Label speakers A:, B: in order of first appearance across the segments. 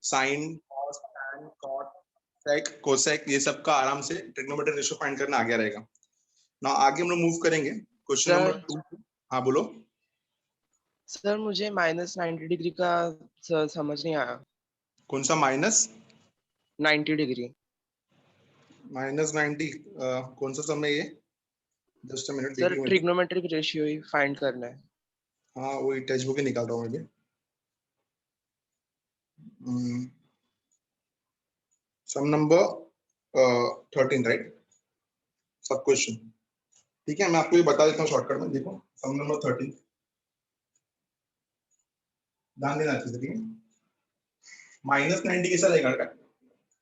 A: Sign, cos, tan, cot, सेक, cosec, ये सब का आराम से ट्रिग्नोमेट्रिक रेशियो फाइंड करना आ गया रहेगा ना। आगे हम लोग मूव करेंगे क्वेश्चन नंबर 2। हाँ बोलो
B: सर, मुझे -90 डिग्री का समझ नहीं आया।
A: कौन सा
B: -90 डिग्री?
A: -90 कौन सा समय ये? जस्ट अ मिनट
B: सर,
A: देखिए।
B: ट्रिग्नोमेट्रिक रेशियो ही फाइंड करना है।
A: हाँ वही टेक्स्ट बुक ही निकाल रहा हूँ मैं भी। सम नंबर 13 राइट, सब क्वेश्चन। ठीक है मैं आपको ये बता देता हूँ शॉर्टकट में। देखो सम नंबर 13, ध्यान देना अच्छे से। ठीक है, -90 कैसा रहेगा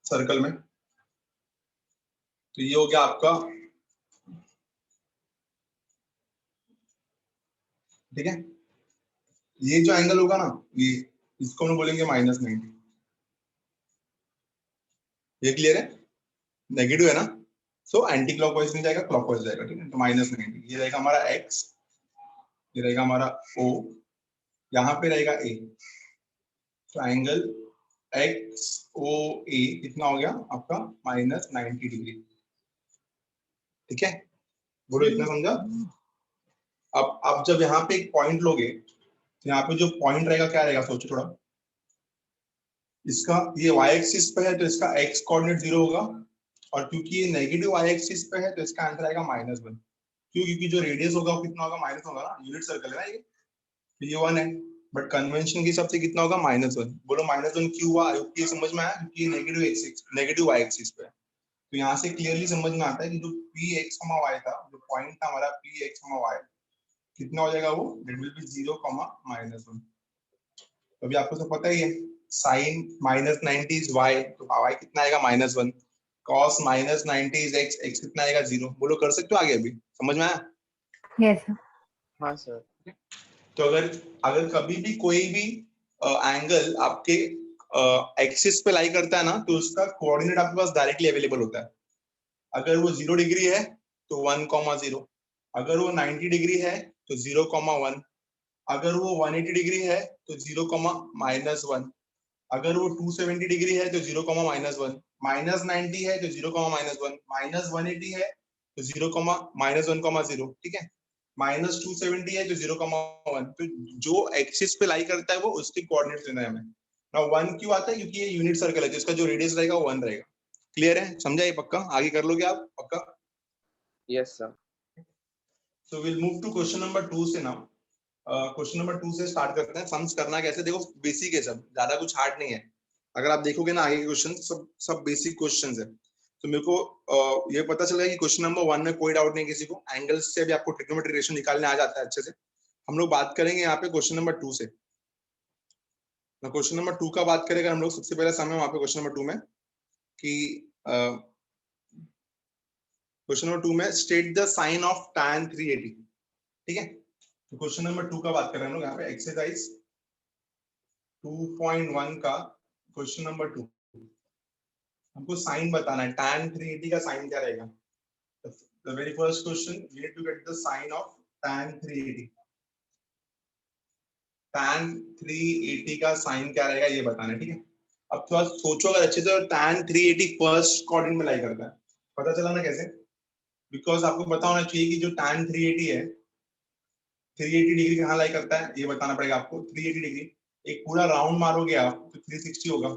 A: सर्कल में? तो ये हो गया आपका, ठीक है। ये जो एंगल होगा ना, ये इसको हम बोलेंगे -90। ये क्लियर है? नेगेटिव है ना, सो एंटी क्लॉकवाइज नहीं जाएगा, क्लॉकवाइज जाएगा। ठीक है, तो -90 ये रहेगा हमारा x, ये रहेगा हमारा o, यहाँ पे रहेगा a। तो एंगल एक्स ओ ए कितना हो गया आपका? -90 डिग्री। ठीक है, बोलो इतना समझा? अब आप जब यहाँ पे एक पॉइंट लोगे तो यहाँ पे जो पॉइंट रहेगा क्या रहेगा? सोचो थोड़ा। इसका ये y एक्सिस पे है तो इसका x कोऑर्डिनेट 0 होगा, और क्योंकि ये नेगेटिव y एक्सिस पे है तो इसका आंसर आएगा -1। क्यों? क्योंकि जो रेडियस होगा वो कितना होगा? माइनस होगा ना, यूनिट सर्कल है ना ये, तो ये 1 है। बट कन्वेंशन के हिसाब से कितना होगा? -1। बोलो -1 क्यों हुआ? ये समझ में आया? क्योंकि नेगेटिव y एक्सिस पे है। तो यहाँ से क्लियरली समझ में आता है कि जो पी एक्स y था, जो पॉइंट था हमारा पी एक्स y, कितना हो जाएगा वो? It will be 0, -1। अभी आपको तो पता ही है, साइन -90 इज y, तो y कितना आएगा? -1। cos -90 इज x, x कितना आएगा? 0। बोलो कर सकते हो आगे? अभी समझ में आया?
C: Yes sir.
B: हाँ सर।
A: तो अगर अगर कभी भी कोई भी एंगल आपके एक्सिस पे लाई करता है ना, तो उसका कोऑर्डिनेट आपके पास डायरेक्टली अवेलेबल होता है। अगर वो 0 डिग्री है तो 1,0, अगर वो 90 डिग्री है तो 0,1, अगर वो 180 डिग्री है तो 0,-1, अगर वो 270 डिग्री है तो 0,-1, -90 है तो 0,-1, -180 है तो 0,-1,0। ठीक है, -270 है तो 0,1। तो जो एक्सिस पे लाई करता है वो उसके कोऑर्डिनेट्स देना है हमें ना। 1 क्यों आता है? क्योंकि ये यूनिट सर्कल है, तो इसका जो रेडियस रहेगा वो 1 रहेगा। क्लियर है? समझा ये पक्का? आगे कर लोगे आप पक्का?
B: Yes sir.
A: So will move to question number 2 से नाउ। क्वेश्चन नंबर 2 से स्टार्ट करते हैं। सम्स करना कैसे? देखो बेसिक है, सब ज्यादा कुछ हार्ड नहीं है। अगर आप देखोगे ना आगे के क्वेश्चन, सब बेसिक क्वेश्चंस है। तो मेरे को ये पता चला कि क्वेश्चन नंबर 1 में कोई डाउट नहीं किसी को, एंगल्स से भी आपको ट्रिग्नोमेट्रिक रेशियो निकालने आ जाता है अच्छे से। हम लोग बात करेंगे यहाँ पे क्वेश्चन नंबर 2 से। क्वेश्चन नंबर 2 का बात करेंगे हम लोग। सबसे पहले समय वहां पे क्वेश्चन नंबर 2 में कि क्वेश्चन नंबर 2 में state the sign of tan 380। ठीक है, तो क्वेश्चन नंबर 2 का बात कर रहे हैं हम लोग यहाँ पे, एक्सरसाइज 2.1 का क्वेश्चन नंबर 2। हमको साइन बताना है, tan 380 का साइन क्या रहेगा? The very first question, we need to get the sign of tan 380. tan 380 का साइन क्या रहेगा ये बताना है। ठीक है, अब थोड़ा सोचो अगर अच्छे से, tan 380 फर्स्ट क्वाड्रेंट में लाई करता है, पता चला ना कैसे? बिकॉज आपको पता होना चाहिए कि जो tan 380 है, 380 डिग्री कहाँ लाई करता है ये बताना पड़ेगा आपको। 380 डिग्री एक पूरा राउंड मारोगे आप तो 360 होगा।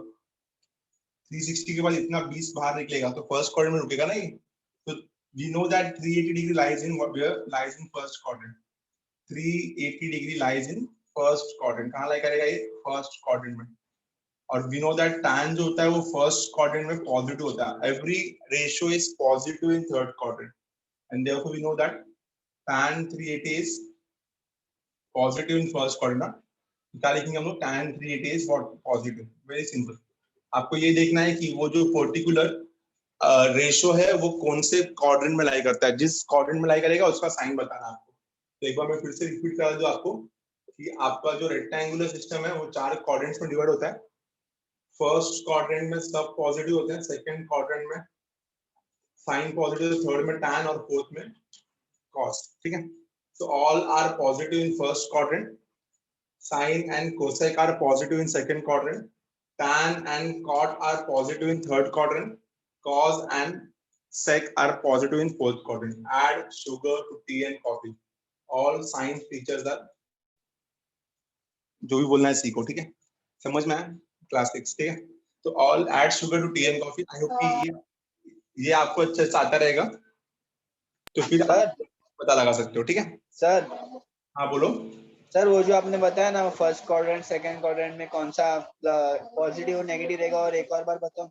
A: 360 के बाद इतना 20 बाहर निकलेगा तो फर्स्ट क्वाड्रेंट में रुकेगा ना ये। तो we know that 380 degree lies in where? Lies in first quadrant. 380 degree lies in first quadrant. कहाँ लाई करेगा ये? फर्स्ट क्वाड्रेंट में। और वी नो दैट tan जो होता है वो फर्स्ट क्वाड्रेंट में पॉजिटिव होता है। Every ratio is positive in third quadrant, and therefore we know that tan 380 is positive in first quadrant. क्या लिखेंगे हम लोग? tan 380 is what? Positive. Very simple. आपको ये देखना है कि वो जो पर्टिकुलर रेशियो है वो कौन से क्वाड्रेंट में लाई करता है। जिस क्वाड्रेंट में लाई करेगा उसका साइन बताना आपको। तो एक बार मैं फिर से रिपीट करा दूं आपको कि आपका जो रेक्टेंगुलर सिस्टम है वो 4 क्वाड्रेंट्स में डिवाइड होता है। फर्स्ट क्वाड्रेंट में सब पॉजिटिव होते हैं, सेकंड क्वाड्रेंट में साइन पॉजिटिव, थर्ड में tan और फोर्थ में cos। ठीक है, so all are positive in first quadrant, sin and cosec are positive in second quadrant, tan and cot are positive in third quadrant, cos and sec are positive in fourth quadrant. Add sugar to tea and coffee. All science features are, जो भी बोलना है सीखो, ठीक है, समझ में आया, क्लास 6, ठीक है। तो all add sugar to tea and coffee. I hope कि ये आपको अच्छे से आता रहेगा, तो फिर
C: सर
A: पता लगा सकते हो, ठीक है
C: सर।
A: हाँ बोलो
C: सर वो जो आपने बताया ना फर्स्ट क्वाड्रेंट सेकंड क्वाड्रेंट में कौन सा पॉजिटिव और नेगेटिव रहेगा, और एक और बार बताओ।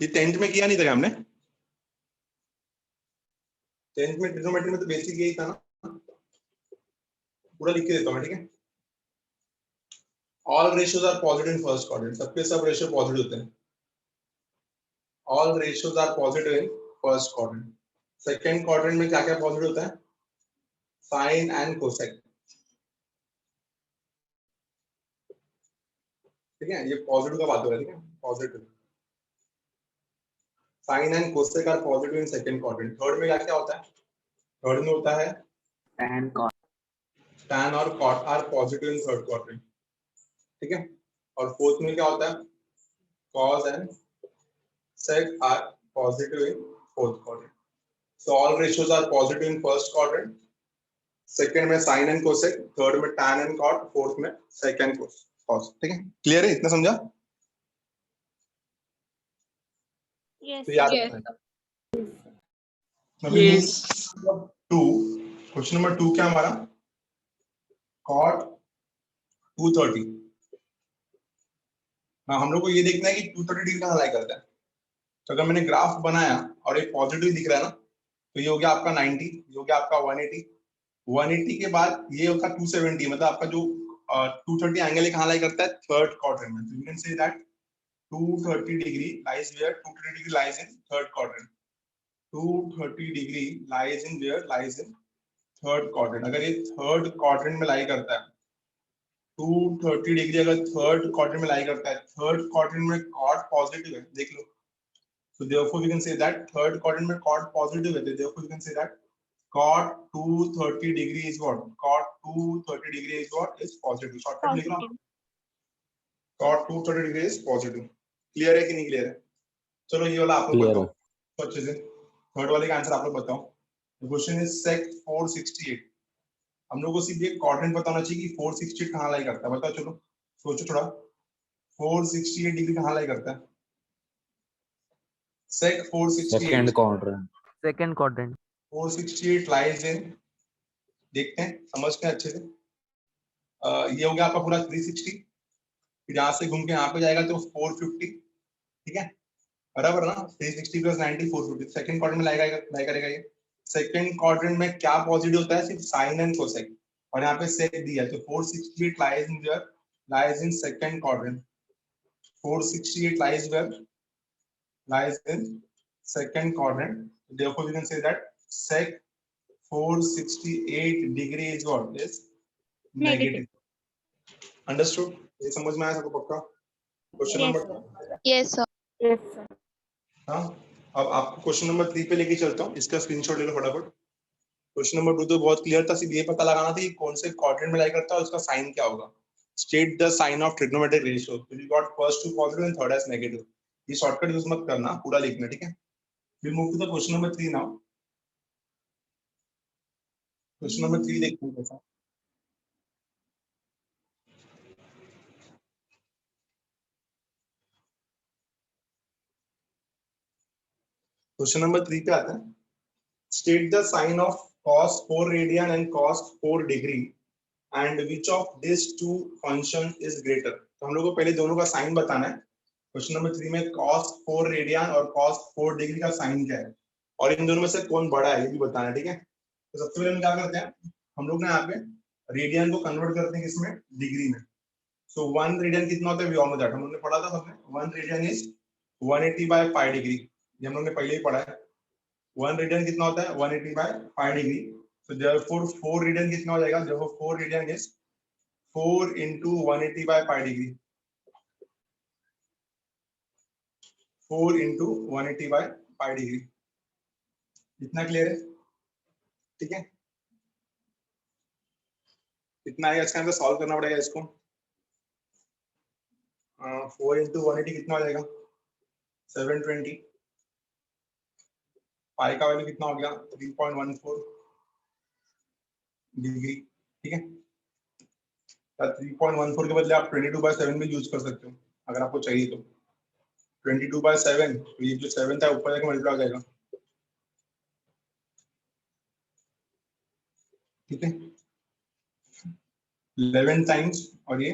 A: ये 10th में किया नहीं था क्या हमने? 10th में ट्रिग्नोमेट्री में तो बेसिक यही था ना, पूरा लिख के देता हूँ, ठीक है। All ratios are positive in first quadrant, सबके सब रेशियो पॉजिटिव होते हैं। All ratios are positive in first quadrant. Second quadrant में क्या क्या पॉजिटिव होता है? साइन एंड कोसेक, ठीक है, ये पॉजिटिव का बात हो रहा है, ठीक है, positive. Sine and cosec are positive in second quadrant. Third में क्या क्या होता है? थर्ड में होता है tan और cot are positive in third quadrant, ठीक है। और फोर्थ में क्या होता है? cos and sec are positive in fourth quadrant. So all ratios are positive in first quadrant, second में साइन एंड कोसेक, थर्ड में tan एंड cot, फोर्थ में sec एंड cos, ठीक है। क्लियर है, इतना समझा?
D: Yes.
A: तो याद
D: Yes.
A: अभी टू, क्वेश्चन नंबर 2 क्या हमारा? cot 230। हाँ, हम लोग को ये देखना है कि 230 डिग्री कहाँ लाई करता है। तो अगर मैंने ग्राफ बनाया और एक पॉजिटिव दिख रहा है ना, तो ये हो गया आपका 90, ये हो गया आपका 180। 180 के बाद ये होगा 270, मतलब आपका जो 230 एंगल कहाँ लाई करता है? थर्ड क्वाड्रेंट में। तो you can say that 230 degree lies where, 230 degree lies in third quadrant. 230 degree lies in where, lies in third quadrant. अगर ये थर्ड क्वाड्रेंट में लाई करता है, 230 डिग्री अगर थर्ड क्वाड्रेंट में लाई करता है, थर्ड क्वाड्रेंट में cot पॉजिटिव है, देख लो। So therefore we can say that third quadrant में cot positive है, therefore we can say that cot 230 degree is what? Cot 230 degree is what? Is positive. Shortcut लिख रहा हूँ, cot 230 degree is positive. Clear है कि नहीं clear है? चलो ये वाला आप लोग बताओ तो अच्छे से। थर्ड वाले का आंसर आप लोग बताओ। The question is sec 468। हम लोग को सिर्फ ये quadrant पता होना चाहिए कि 468 कहाँ लाई करता है, बताओ चलो, सोचो थोड़ा। 468 डिग्री कहाँ लाई करता है? sec 468
E: second quadrant
A: 468 lies in, देखते हैं समझते हैं अच्छे से। ये हो गया आपका पूरा 360, फिर यहाँ से घूम के यहाँ पे जाएगा तो 450, ठीक है, बराबर ना। 360 प्लस 90 450। सेकंड क्वाड्रेंट में लाएगा लाई करेगा ये। सेकंड क्वाड्रेंट में क्या पॉजिटिव होता है? सिर्फ साइन एंड कोसेक, और यहाँ पे सेक दिया है, तो 468 lies in where, lies in second quadrant. 468 lies where, lies in second quadrant, therefore we can say that sec 468 degree is what? Is negative. Understood? ये समझ में आया सबको पक्का? Question number
D: Yes, sir. Yes, sir.
A: हाँ, अब आपको question number 3 पे लेके चलता हूँ, इसका स्क्रीनशॉट ले लो फटाफट। क्वेश्चन नंबर 2 तो बहुत क्लियर था, सिर्फ ये पता लगाना था कि कौन से क्वाड्रेंट में लाई करता है और उसका साइन क्या होगा। State the sign of trigonometric ratio, तो you got first two positive and third as negative. ये शॉर्टकट यूज मत करना, पूरा लिखना, ठीक है। Will move to the question number 3 now. Question number 3 देखते हैं कैसा। क्वेश्चन नंबर 3 पे आता है, state the sign of cos 4 radian and cos 4 degree and which of these two functions is greater। तो हम लोग को पहले दोनों का साइन बताना है। क्वेश्चन नंबर 3 में cos 4 रेडियन और cos 4 डिग्री का साइन क्या है, और इन दोनों में से कौन बड़ा है ये भी बताना है, ठीक है। तो सबसे पहले हम क्या करते हैं, हम लोग ना यहाँ पे रेडियन को कन्वर्ट करते हैं किसमें? डिग्री में। सो 1 रेडियन कितना होता है? वी ऑल नो दैट, हम लोग ने पढ़ा था सबने। 1 रेडियन इज 180 बाय 5 डिग्री, ये हम लोग ने पहले ही पढ़ा है। 1 रेडियन कितना होता है? 180 by 5 degree. So therefore 4 radian कितना हो जाएगा? देखो 4 radian is 4 into 180 by 5 degree, 4 into 180 by 5 degree. इतना क्लियर है? ठीक है, इतना आएगा। इसका आंसर सॉल्व करना पड़ेगा इसको। 4 into 180 कितना हो जाएगा 720. पाई का वैल्यू कितना हो गया 3.14 डिग्री. ठीक है, 3.14 के बदले आप 22/7 भी यूज कर सकते हो अगर आपको चाहिए तो. 22/7 तो ये जो 7 था ऊपर जाके मल्टीप्लाई हो जाएगा. ठीक है, 11 टाइम्स और ये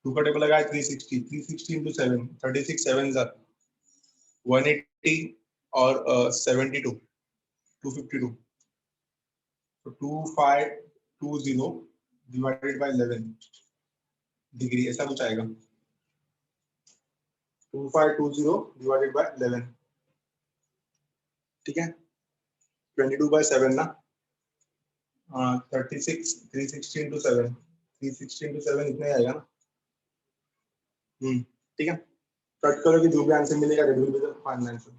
A: 2 का टेबल लगाया 360 into 7 36 7s are 180 और 72 252. तो 2520 divided by 11 डिग्री ऐसा कुछ आएगा. 2520 divided by 11. ठीक है, 22/7 ना. 36 360 into 7 360 into 7 इतना ही आएगा ना. ठीक है, कट करो कि जो भी आंसर मिलेगा that will be the final answer.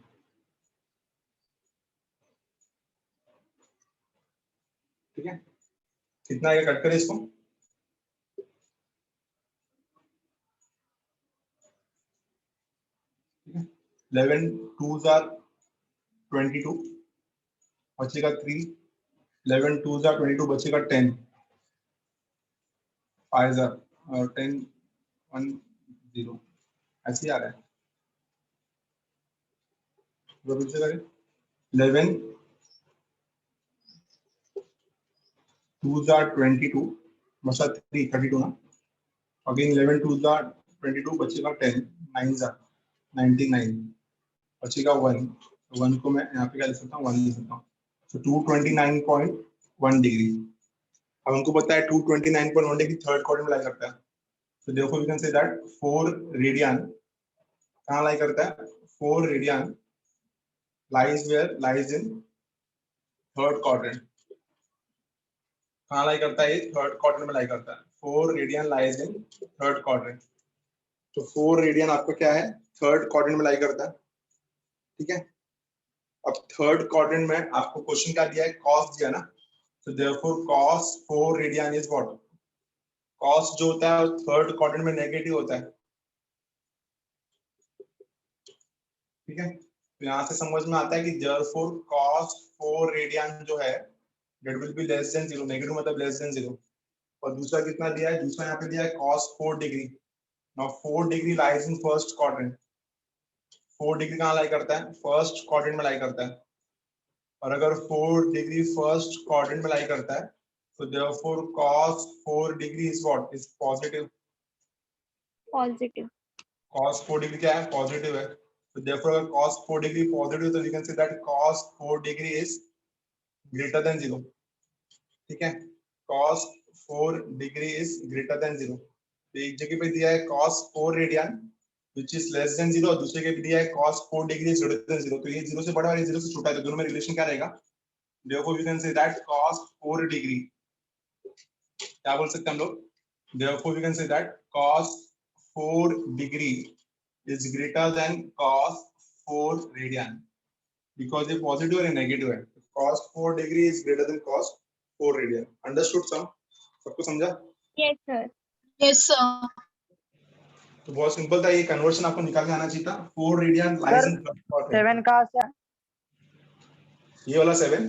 A: ठीक है, कितना आएगा कट करें इसको. ठीक है, 11 2s are 22 बचेगा 3. 11 2s are 22 बचेगा 10. 5s are 10 1 0 ऐसे ही आ रहा है. 11 2s are 22 बचा 3 32 ना. अगेन 11 2s are 22 बचेगा 10 9s are 99 बचेगा 1. 1 को मैं यहाँ पे क्या लिख सकता हूँ 1 लिख सकता हूँ. तो 229.1 डिग्री. अब हमको पता है 229.1 डिग्री थर्ड क्वाड्रेंट में लाई करता है. तो देखो we can say that 4 radian कहाँ लाई करता है. 4 radian lies where lies in third quadrant. कहाँ लाई करता है, थर्ड क्वाड्रेंट में लाई करता है. 4 radian lies in third quadrant. तो 4 रेडियन आपका क्या है थर्ड क्वाड्रेंट में लाई करता है. ठीक है, अब थर्ड क्वाड्रेंट में आपको क्वेश्चन क्या दिया है कॉस दिया ना. तो therefore cos 4 radian is what. Cos जो होता है थर्ड क्वाड्रेंट में नेगेटिव होता है. ठीक है, तो यहाँ से समझ में आता है कि देयरफॉर cos 4 रेडियन जो है that will be less than 0. Negative मतलब less than 0. और दूसरा कितना दिया है, दूसरा यहाँ पे दिया है cos 4 degree. Now 4 degree lies in first quadrant. 4 degree कहाँ लाई करता है फर्स्ट क्वाड्रेंट में लाई करता है. और अगर 4 डिग्री फर्स्ट क्वाड्रेंट में लाई करता है तो therefore cos 4 degree is what is positive.
D: Positive.
A: cos 4 degree क्या है पॉजिटिव है. तो देयरफॉर अगर cos 4 डिग्री पॉजिटिव तो we can say that cos 4 degree is greater than 0. ठीक है, cos 4 degree is greater than 0. तो एक जगह पे दिया है cos 4 radian which is less than 0 और दूसरे के भी दिया है cos 4 degree is greater than 0. तो ये 0 से बड़ा है, 0 से छोटा है, तो दोनों में रिलेशन क्या रहेगा. Therefore we can say that cos 4 degree क्या बोल सकते हैं हम लोग. Therefore we can say that cos 4 degree is greater than cos 4 radian because ये पॉजिटिव और नेगेटिव है. cos 4 degree is greater than cos 4 radian. Understood sum, सबको समझा.
D: Yes, sir.
F: Yes, sir.
A: तो बहुत सिंपल था, ये कन्वर्शन आपको निकाल के आना चाहिए था. 4 रेडियन लाइज इन
C: 7 कहाँ से है?
A: ये वाला 7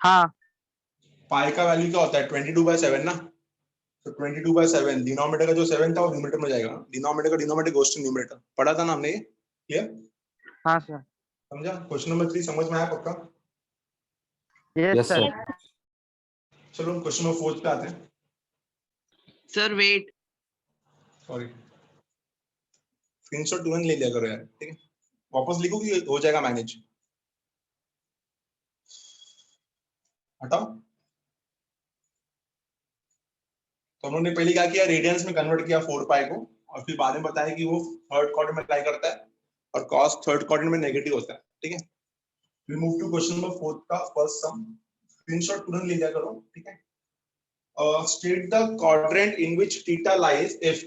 E: हाँ
A: पाई का वैल्यू क्या होता है 22/7 ना. तो 22/7 डिनोमिनेटर का जो 7 था वो न्यूमरेटर में जाएगा. डिनोमिनेटर का डिनोमिनेटर गोस टू न्यूमरेटर. पढ़ा था ना हमने ये. क्लियर
E: हाँ सर.
A: समझा. क्वेश्चन नंबर 3 समझ में आया पक्का.
E: Yes sir.
A: चलो क्वेश्चन नंबर 4 पे आते हैं.
B: Sir wait.
A: सॉरी स्क्रीनशॉट तुरंत ले लिया करो यार. ठीक है, वापस लिखो कि हो जाएगा मैनेज. हटाओ. तो हमने पहले क्या किया रेडियंस में कन्वर्ट किया 4 पाई को और फिर बाद में बताया कि वो थर्ड क्वाड्रेंट में अप्लाई करता है और cos थर्ड क्वाड्रेंट में नेगेटिव होता है. ठीक है, we move to question number 4 का फर्स्ट सम. स्क्रीनशॉट तुरंत ले लिया करो. ठीक है, state the quadrant in which theta lies if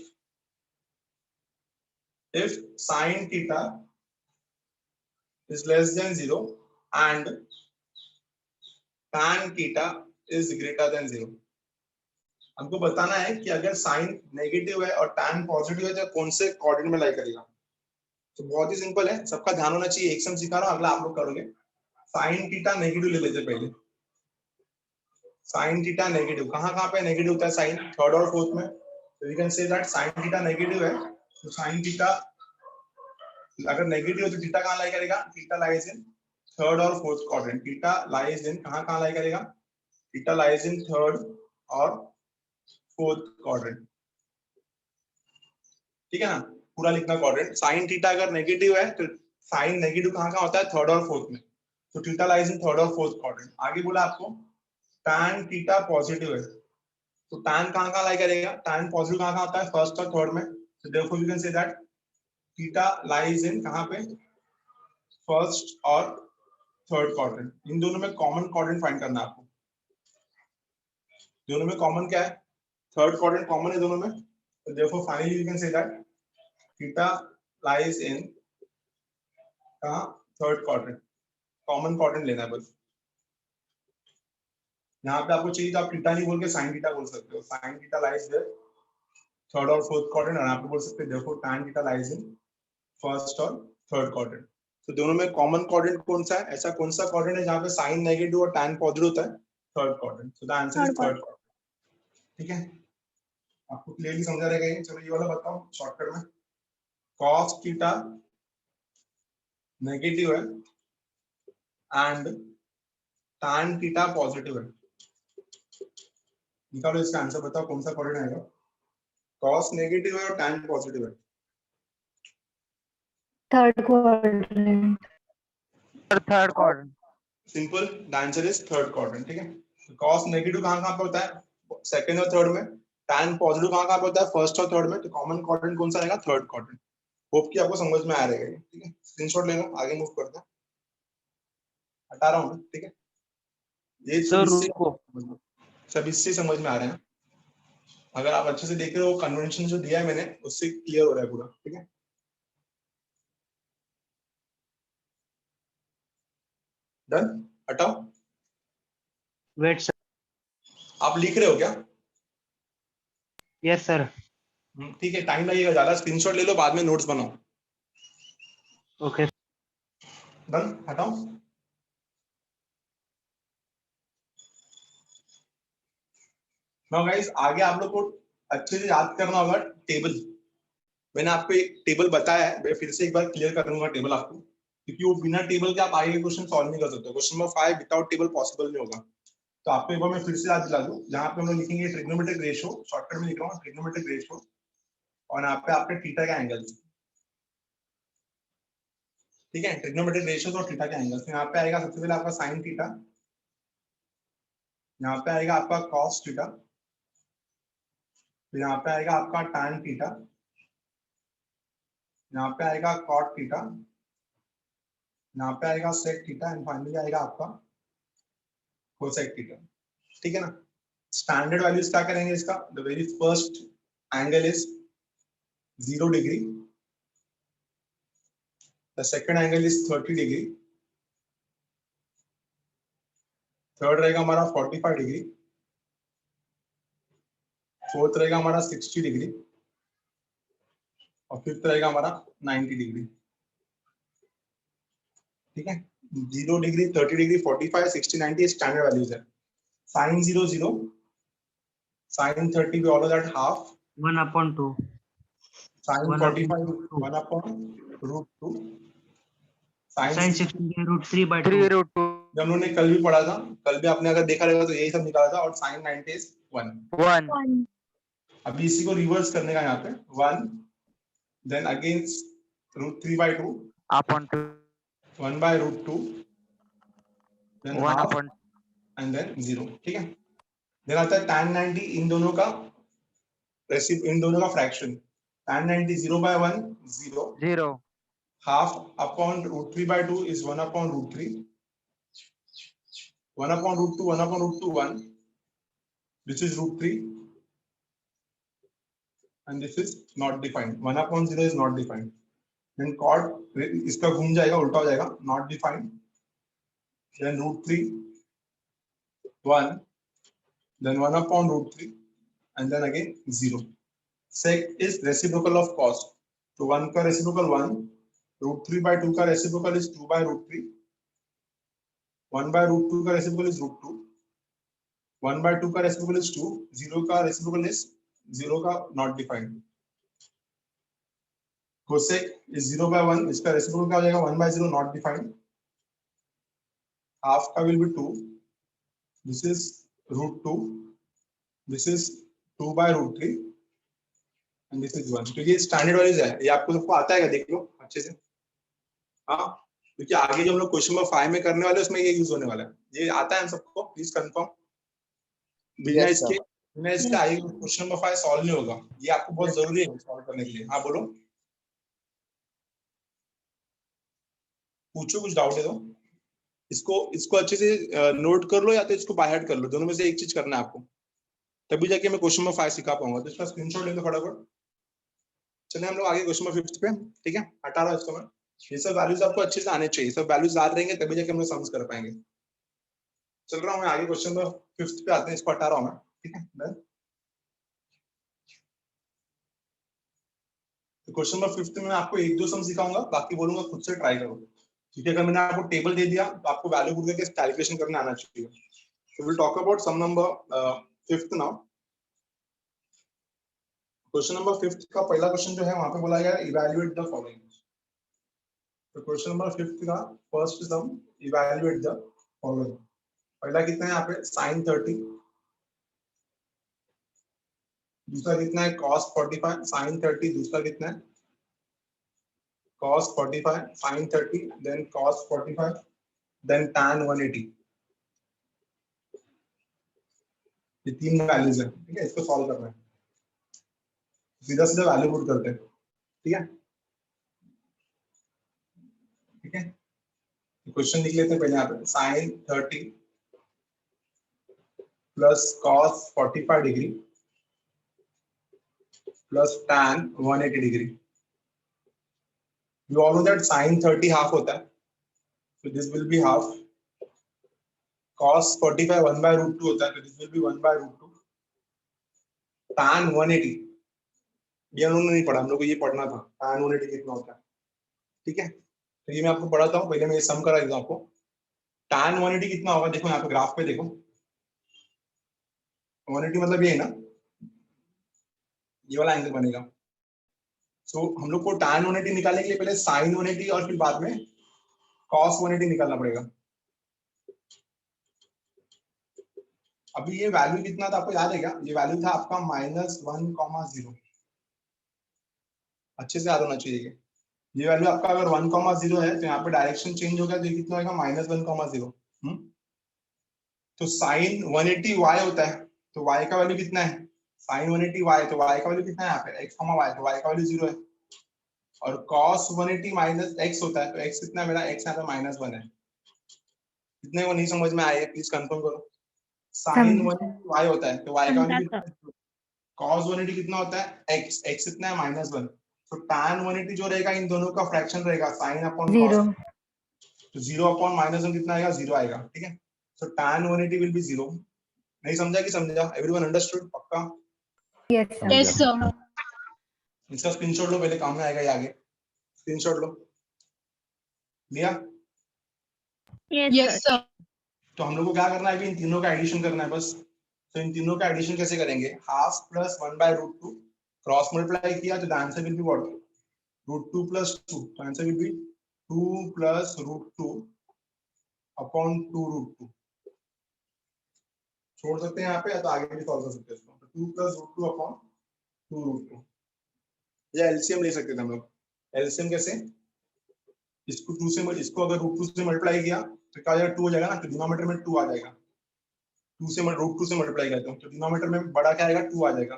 A: sin theta is less than 0 and tan theta is greater than 0. हमको बताना है कि अगर साइन नेगेटिव है और टैन पॉजिटिव है तो कौन से कोऑर्डिनेट में लाई करेगा। तो बहुत ही सिंपल है, सबका ध्यान होना चाहिए। एक सम सिखा रहा हूं, अगला आप लोग करोगे। साइन थीटा नेगेटिव ले लेते पहले। साइन थीटा नेगेटिव कहाँ कहाँ पे नेगेटिव होता है साइन? थर्ड और फोर्थ में। तो we can say that sine theta negative है, तो साइन थीटा अगर नेगेटिव है तो थीटा कहाँ लाई करेगा? थीटा लाइज इन थर्ड और fourth quadrant. Theta lies in कहाँ कहाँ लाई करेगा? थीटा लाइज इन थर्ड और फोर्थ क्वाड्रेंट। ठीक है ना, पूरा लिखना क्वाड्रेंट। साइन थीटा अगर नेगेटिव है तो साइन नेगेटिव कहाँ कहाँ होता है? थर्ड और फोर्थ में। तो थीटा लाइज इन थर्ड और फोर्थ क्वाड्रेंट। आगे बोला आपको tan थीटा पॉजिटिव है, तो tan कहाँ कहाँ लाई करेगा? tan पॉजिटिव कहाँ कहाँ होता है? फर्स्ट और थर्ड में। तो therefore you can say that theta lies in कहाँ पे? फर्स्ट और थर्ड क्वाड्रेंट। इन दोनों में कॉमन क्वाड्रेंट फाइंड करना है आपको। दोनों में कॉमन क्या है? थर्ड क्वाड्रेंट कॉमन है दोनों में। तो therefore finally you can say that theta lies in कहाँ? Third quadrant. कॉमन क्वाड्रेंट लेना है बस। यहाँ पे आपको चाहिए तो आप थीटा नहीं बोल के साइन थीटा बोल सकते हो। Sine theta lies there third और फोर्थ क्वाड्रेंट, और आप बोल सकते हैं therefore tan theta lies in first और थर्ड क्वाड्रेंट। तो दोनों में कॉमन क्वाड्रेंट कौन सा है? ऐसा कौन सा क्वाड्रेंट है जहाँ पे साइन नेगेटिव और tan पॉजिटिव होता है? Third quadrant. So the answer is third quadrant. ठीक है, आपको क्लियरली समझा रहेगा ये? चलो ये वाला बताओ शॉर्टकट में। cos थीटा नेगेटिव है एंड tan थीटा पॉजिटिव है। निकालो इसका आंसर, बताओ कौन सा क्वाड्रेंट आएगा? cos नेगेटिव है और tan पॉजिटिव है।
D: Third quadrant.
E: Third quadrant.
A: Simple, the answer is third quadrant. ठीक है, cos नेगेटिव कहाँ कहाँ पे होता है? सेकंड और थर्ड में। tan पॉजिटिव कहाँ कहाँ पे होता है? फर्स्ट और थर्ड में। तो कॉमन क्वाड्रेंट कौन सा रहेगा? Third quadrant. होप कि आपको समझ में आ रहेगा ये। ठीक है, स्क्रीनशॉट ले लो, आगे मूव करते हैं। हटा रहा हूँ मैं, ठीक है? ये
E: सर
A: सब
E: रुको।
A: इससे समझ में आ रहे हैं। अगर आप अच्छे से देख रहे हो, कन्वेंशन जो दिया है मैंने उससे क्लियर हो रहा है पूरा। ठीक है, डन। हटाओ।
E: Wait sir.
A: आप लिख रहे हो क्या?
E: Yes sir.
A: ठीक है, टाइम लगेगा ज्यादा। स्क्रीनशॉट ले लो, बाद में नोट्स बनाओ।
E: ओके।
A: डन, हटाओ। नाउ गाइस, आगे आप लोग को अच्छे से याद करना होगा टेबल। मैंने आपको एक टेबल बताया है, मैं फिर से एक बार क्लियर कर दूंगा टेबल आपको, क्योंकि वो बिना टेबल के आप आगे के क्वेश्चन सॉल्व नहीं कर सकते। Question number 5 without table possible नहीं होगा। तो आपको एक बार मैं फिर से याद दिला दूं, जहां पे हम लोग लिखेंगे ट्रिग्नोमेट्रिक रेशियो, शॉर्टकट में लिख रहा हूँ ट्रिग्नोमेट्रिक रेशियो, और यहाँ पे आपके थीटा का एंगल। ठीक है, ट्रिग्नोमेट्रिक रेशियो और थीटा के एंगल्स। यहाँ पे आएगा सबसे पहले आपका साइन थीटा, यहाँ पे आएगा आपका कॉस थीटा, फिर यहाँ पे आएगा आपका टैन थीटा, यहाँ पे आएगा कॉट थीटा, यहाँ पे आएगा सेक थीटा, एंड फाइनली आएगा आपका कोसेक थीटा। ठीक है ना? स्टैंडर्ड वैल्यूज क्या करेंगे इसका? The very first angle is 0 degree, the second angle is 30 degree, third रहेगा हमारा 45 डिग्री, फोर्थ रहेगा हमारा 60 डिग्री, और फिफ्थ रहेगा हमारा 90 डिग्री। ठीक है, 0 डिग्री, 30 डिग्री, 45, 60, 90 स्टैंडर्ड वैल्यूज है। Sine 0 0, sine 30 we all know that half,
E: 1/2,
A: sine 45
E: 1/2,
A: 1/√2,
E: sin
A: sine
E: 60 √3/2।
C: 3√2।
A: जब हमने कल भी पढ़ा था, कल भी आपने अगर देखा रहेगा तो यही सब निकाला था, और साइन 90 is 1।
C: 1।
D: 1
A: अभी इसी को रिवर्स करने का, यहाँ पे 1, then again √3/2,
C: upon 2,
A: 1/√2, then
C: 1
A: half,
C: upon
A: and then 0। ठीक है, देन आता है tan 90, इन दोनों का fraction. tan 90 0/1 0,
C: 0,
A: half upon √3/2 is 1/√3, 1/√2, 1/√2 1, this is √3, and this is not defined, 1/0 is not defined, then cot इसका घूम जाएगा, उल्टा हो जाएगा, not defined, then √3 1, then 1/√3, and then again 0. Sec is reciprocal of cos. तो 1 का reciprocal 1, √3 by 2 का reciprocal is 2 by √3, 1 by √2 का reciprocal is √2, 1 by 2 का reciprocal is 2, 0 का reciprocal is 0 का not defined. Cosec is 0 by 1, इसका reciprocal क्या हो जाएगा 1 by 0 not defined. Half का will be 2, this is √2, this is 2 by √3 and this is 1. तो ये स्टैंडर्ड वैल्यूज है, ये आपको सबको आता है क्या, देख लो अच्छे से। हाँ, क्योंकि आगे जो हम लोग क्वेश्चन नंबर 5 में करने वाले उसमें ये यूज होने वाला है। ये आता है हम सबको, प्लीज कंफर्म। बिना इसके आगे क्वेश्चन नंबर 5 सॉल्व नहीं होगा, ये आपको बहुत जरूरी है सॉल्व करने के लिए। हाँ बोलो, पूछो, कुछ डाउट है तो। इसको अच्छे से नोट कर लो या तो इसको बाय हार्ट कर लो, दोनों में से एक चीज करना है आपको, तभी जाके मैं क्वेश्चन नंबर 5 सिखा पाऊंगा। तो इसका स्क्रीनशॉट ले लो फटाफट। चलिए हम लोग आगे क्वेश्चन नंबर 5 पे, ठीक है, हटा रहा इसको मैं। ये सब वैल्यूज आपको अच्छे से आने चाहिए, सब वैल्यूज याद रहेंगे तभी जाके हम लोग सम्स कर पाएंगे। चल रहा हूँ मैं आगे, क्वेश्चन नंबर 5 पे आते हैं, इसको हटा रहा हूँ मैं, ठीक है। तो क्वेश्चन नंबर 5 में मैं आपको 1-2 सम सिखाऊंगा, बाकी बोलूंगा खुद से ट्राई करो, ठीक है। अगर मैंने आपको टेबल दे दिया तो आपको वैल्यू पुट करके कैलकुलेशन करना आना चाहिए। So we'll talk about sum number 5th now. Question number 5 का पहला क्वेश्चन जो है वहां पे बोला गया है इवैल्यूएट द फॉलोइंग। तो क्वेश्चन नंबर 5 का first sum evaluate the following. पहला कितना है यहाँ पे sin 30, दूसरा कितना है cos 45, sin 30, दूसरा कितना है cos 45, sin 30, then cos 45, then tan 180। ये 3 वैल्यूज है, ठीक है। इसको सॉल्व करना है, सीधा सीधा वैल्यू पुट करते हैं, ठीक है, ठीक है। क्वेश्चन लिख लेते हैं पहले यहाँ पे sin 30 plus cos 45 degree plus tan 180 degree. You all know that sin 30 half होता है, so this will be half. Cos 45 1 by √2 होता है, so this will be 1 by √2. Tan 180 ये हम लोगों ने नहीं पढ़ा, हम लोग को ये पढ़ना था tan 180 कितना होता है, ठीक है। तो ये मैं आपको पढ़ाता हूँ, पहले मैं ये सम करा देता हूँ आपको। tan 180 कितना होगा, देखो यहाँ पे ग्राफ पे देखो, 180 मतलब ये है ना, ये वाला एंगल बनेगा। सो हम लोग को tan 180 निकालने के लिए पहले sin 180 और फिर बाद में cos 180 निकालना पड़ेगा। अभी ये वैल्यू कितना था आपको याद है क्या? ये वैल्यू था आपका -1,0। अच्छे से याद होना चाहिए। ये वैल्यू आपका अगर 1,0 है तो यहाँ पे डायरेक्शन चेंज हो गया तो ये कितना होगा -1,0। तो sin 180 y होता है, तो y का वैल्यू कितना है sin 180 y, तो y का वैल्यू कितना है यहाँ पे x, y, तो y का वैल्यू 0 है। और cos 180 माइनस x होता है, तो x कितना है मेरा, x यहाँ पे -1 है। कितने को नहीं समझ में आया प्लीज कंफर्म करो। sin 180 y होता है, तो y का वैल्यू कितना है, cos 180 कितना होता है x, x कितना है -1। तो tan 180 जो रहेगा इन दोनों का फ्रैक्शन रहेगा sin अपॉन cos, तो 0 अपॉन -1 कितना आएगा, 0 आएगा, ठीक है। So tan 180 will be 0। नहीं समझा कि समझा? Everyone understood? पक्का?
D: Yes sir.
A: इसका स्क्रीनशॉट लो, पहले काम में आएगा ये आगे। स्क्रीनशॉट लो, लिया?
D: Yes sir.
A: तो हम लोग को क्या करना है, अभी इन तीनों का एडिशन करना है बस। तो इन तीनों का एडिशन कैसे करेंगे, half plus 1 by √2 cross multiply किया तो the answer will be what, √2 plus 2, तो answer will be 2 plus √2 upon 2√2। छोड़ सकते हैं यहाँ पे, या तो आगे भी सॉल्व कर सकते हैं इसको। तो 2 प्लस √2 अपॉन 2√2, या एलसीएम ले सकते थे हम लोग। एलसीएम कैसे, इसको 2 से, इसको अगर √2 से मल्टीप्लाई किया तो क्या हो जाएगा, 2 हो जाएगा ना, तो डिनोमिनेटर में 2 आ जाएगा। 2 से √2 से मल्टीप्लाई करते हैं तो डिनोमिनेटर में बड़ा क्या आएगा, 2 आ जाएगा।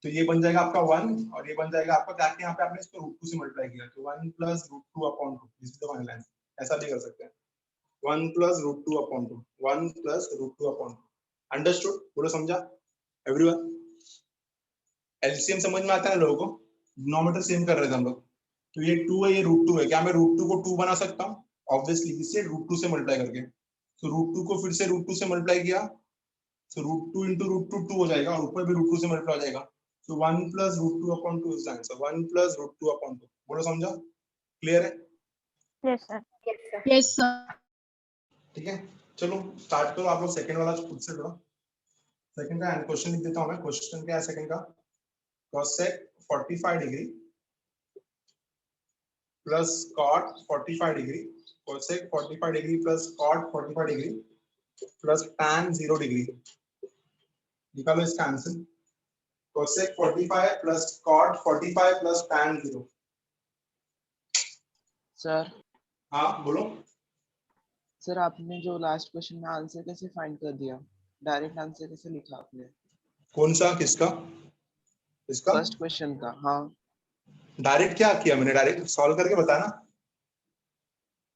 A: तो ये बन जाएगा आपका 1 और ये बन जाएगा आपका क्या, यहाँ पे आपने इसको √2 से मल्टीप्लाई किया तो 1 plus √2 upon 2, this is the final answer. ऐसा भी कर सकते हैं, 1 plus √2 upon 2, 1 plus √2 upon 2। Understood? बोलो समझा एवरीवन? एलसीएम समझ में आता है ना लोगों को? डिनोमिनेटर सेम कर रहे थे हम लोग। तो ये 2 है, ये √2 है, क्या मैं √2 को 2 बना सकता हूँ? ऑब्वियसली, इससे √2 से मल्टीप्लाई करके। तो √2 को फिर से √2 से मल्टीप्लाई किया So √2 into √2 2 हो जाएगा और ऊपर भी √2 से मल्टीप्लाई हो जाएगा. So 1 plus √2 upon 2 is the answer. 1 plus √2 upon 2. बोलो समझा? क्लियर है?
D: Yes, sir. Yes, sir.
A: ठीक है, चलो स्टार्ट करो आप लोग सेकंड वाला खुद से करो. सेकंड का क्वेश्चन लिख देता हूं मैं. क्वेश्चन क्या है सेकंड का? cosec 45 degree plus cot 45 degree, cosec 45 degree plus cot 45 degree plus tan 0 degree. निकालो इसका answer. cosec 45 plus cot 45 plus tan 0.
B: Sir
A: हाँ बोलो.
B: सर आपने जो लास्ट क्वेश्चन में आंसर कैसे फाइंड कर दिया? डायरेक्ट आंसर कैसे लिखा आपने?
A: कौन सा? किसका? इसका
B: फर्स्ट क्वेश्चन का. हाँ
A: डायरेक्ट क्या किया मैंने? डायरेक्ट सॉल्व करके बताया ना.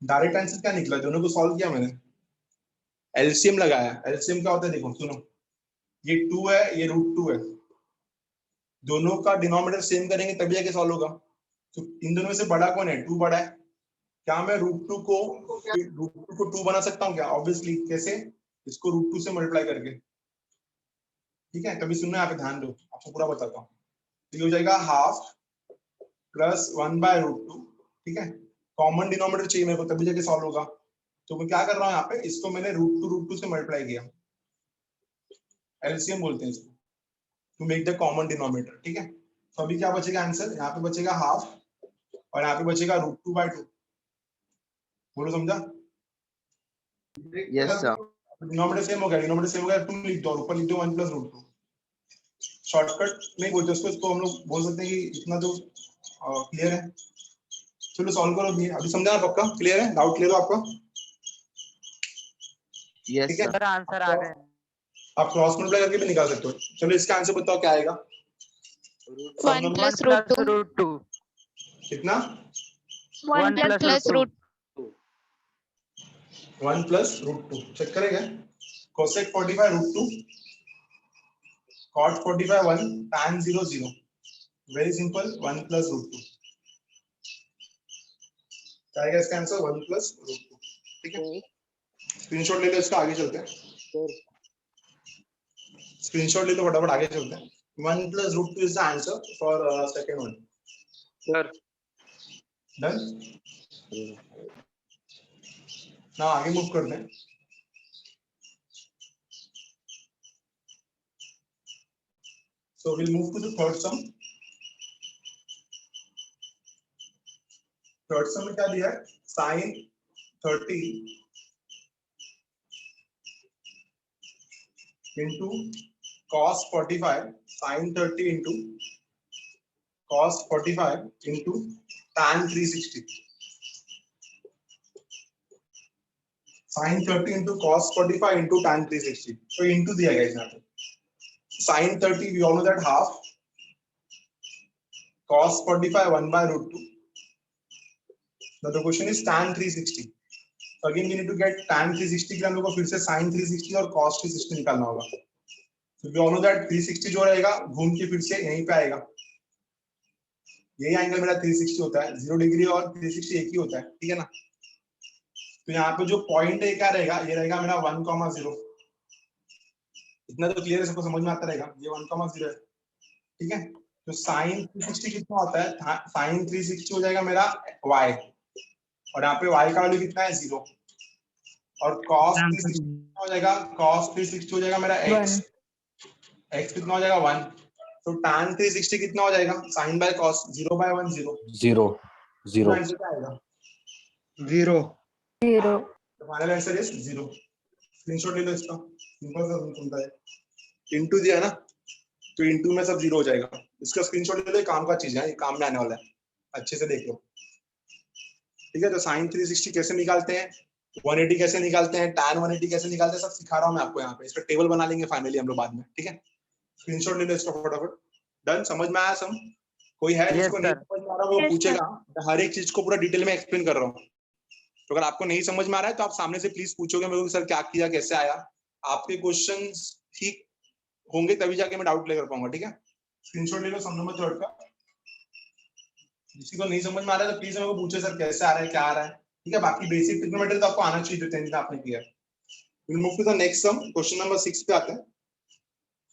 A: डायरेक्ट आंसर क्या निकला? दोनों को सॉल्व किया मैंने. एलसीएम लगाया. एलसीएम क्या होता है देखो सुनो. ये 2 है, ये √2 है. दोनों का डिनोमिनेटर सेम करेंगे तभी जाके सॉल्व होगा. तो इन दोनों में से बड़ा कौन है? 2 बड़ा है. क्या मैं √2 को 2 बना सकता हूँ क्या? ऑब्वियसली. कैसे? इसको √2 से मल्टीप्लाई करके. ठीक है, कभी सुनना, यहाँ पे ध्यान दो, आपको पूरा बताता हूँ. तो ये हो जाएगा हाफ प्लस 1/√2. ठीक है, कॉमन डिनोमिनेटर चाहिए मेरे को तभी जाके सॉल्व होगा. तो मैं क्या कर रहा हूँ यहाँ पे, इसको मैंने √2 से मल्टीप्लाई किया. एलसीएम बोलते हैं इसको, to make the common denominator. ठीक है, तो अभी क्या बचेगा आंसर? यहाँ पे बचेगा हाफ और यहाँ पे बचेगा √2/2. बोलो समझा?
B: Yes sir.
A: डिनोमिनेटर सेम हो गया. डिनोमिनेटर सेम हो गया, 2 लिख दो और ऊपर लिख दो 1 + √2. शॉर्टकट नहीं बोलते उसको, इसको हम लोग बोल सकते हैं कि इतना तो क्लियर है. चलो सॉल्व करो. अभी समझा आप? पक्का क्लियर है? डाउट क्लियर हो आपका?
B: यस
A: ठीक है,
B: सर.
F: आंसर आ गए.
A: आप क्रॉस मल्टीप्लाई करके भी निकाल सकते हो. चलो इसका आंसर बताओ क्या आएगा.
D: 1 plus √2.
F: √2.
A: कितना?
D: 1 plus √2.
A: 1 + √2. चेक करेंगे. cosec 45 √2, cot 45 1, tan 0 0. Very simple. 1 + √2. क्या आएगा इसका आंसर? 1 + √2. ठीक है, स्क्रीनशॉट ले लो इसका, आगे चलते हैं. स्क्रीनशॉट ले लो फटाफट, आगे चलते हैं. 1 + √2 is the answer for second one.
F: Sir
A: Done? ना आगे मूव करते हैं. So we'll move to the third sum. Third सम में क्या दिया है? sin 30 into cos 45, sin 30 into cos 45 into tan 360. sin 30 into cos 45 into tan 360. So into दिया गया यहाँ पे. sin 30 we all know that half, cos 45 1/√2. Now the question is tan 360. So again we need to get tan 360 के लिए हम लोग को फिर से sin 360 और cos 360 निकालना होगा. So we all know that 360 जो रहेगा घूम के फिर से यहीं पे आएगा. यही एंगल मेरा 360 होता है. 0 डिग्री और 360 एक ही होता है. ठीक है ना? तो यहाँ पे जो पॉइंट है क्या रहेगा? ये रहेगा मेरा 1,0. इतना तो क्लियर है, सबको समझ में आता रहेगा. ये 1,0 है. ठीक है, तो sin 360 कितना होता है? sin 360 हो जाएगा मेरा y, और यहाँ पे y का वैल्यू कितना है? 0. और cos 360 कितना हो जाएगा? cos 360 हो जाएगा मेरा x. x कितना हो जाएगा? 1. तो tan 360 कितना हो जाएगा? sin by cos 0/1 0.
G: 0 0
A: आंसर क्या आएगा?
C: 0.
A: तो फाइनल आंसर इज 0. स्क्रीनशॉट ले लो इसका. सिंपल सा सुनता है. इनटू दिया ना, तो इनटू में सब 0 हो जाएगा. इसका स्क्रीनशॉट ले लो. काम का चीज है, ये काम में आने वाला है. अच्छे से देख लो. ठीक है, तो sin 360 कैसे निकालते हैं, 180 कैसे निकालते हैं, tan 180 कैसे निकालते हैं, सब सिखा रहा हूं मैं आपको यहाँ पे. इसका टेबल बना लेंगे फाइनली हम लोग बाद में. ठीक है, स्क्रीनशॉट ले लो इसका फटाफट. डन? समझ में आया सम? कोई है जिसको नहीं समझ में आ रहा वो पूछेगा. हर एक चीज को पूरा डिटेल में एक्सप्लेन कर रहा हूँ. तो अगर आपको नहीं समझ में आ रहा है तो आप सामने से प्लीज पूछोगे मेरे को, सर क्या किया, कैसे आया. आपके क्वेश्चंस ठीक होंगे तभी जाके मैं डाउट क्लियर कर पाऊंगा. ठीक है, स्क्रीनशॉट ले लो सम नंबर 3 का. किसी को नहीं समझ में आ रहा है तो प्लीज मेरे को पूछे, सर कैसे आ रहा है, क्या आ रहा है. ठीक है, बाकी बेसिक ट्रिग्नोमेट्री तो आपको आना चाहिए जो 10th आपने किया. Will move to the next sum. Question number 6 पे आते हैं.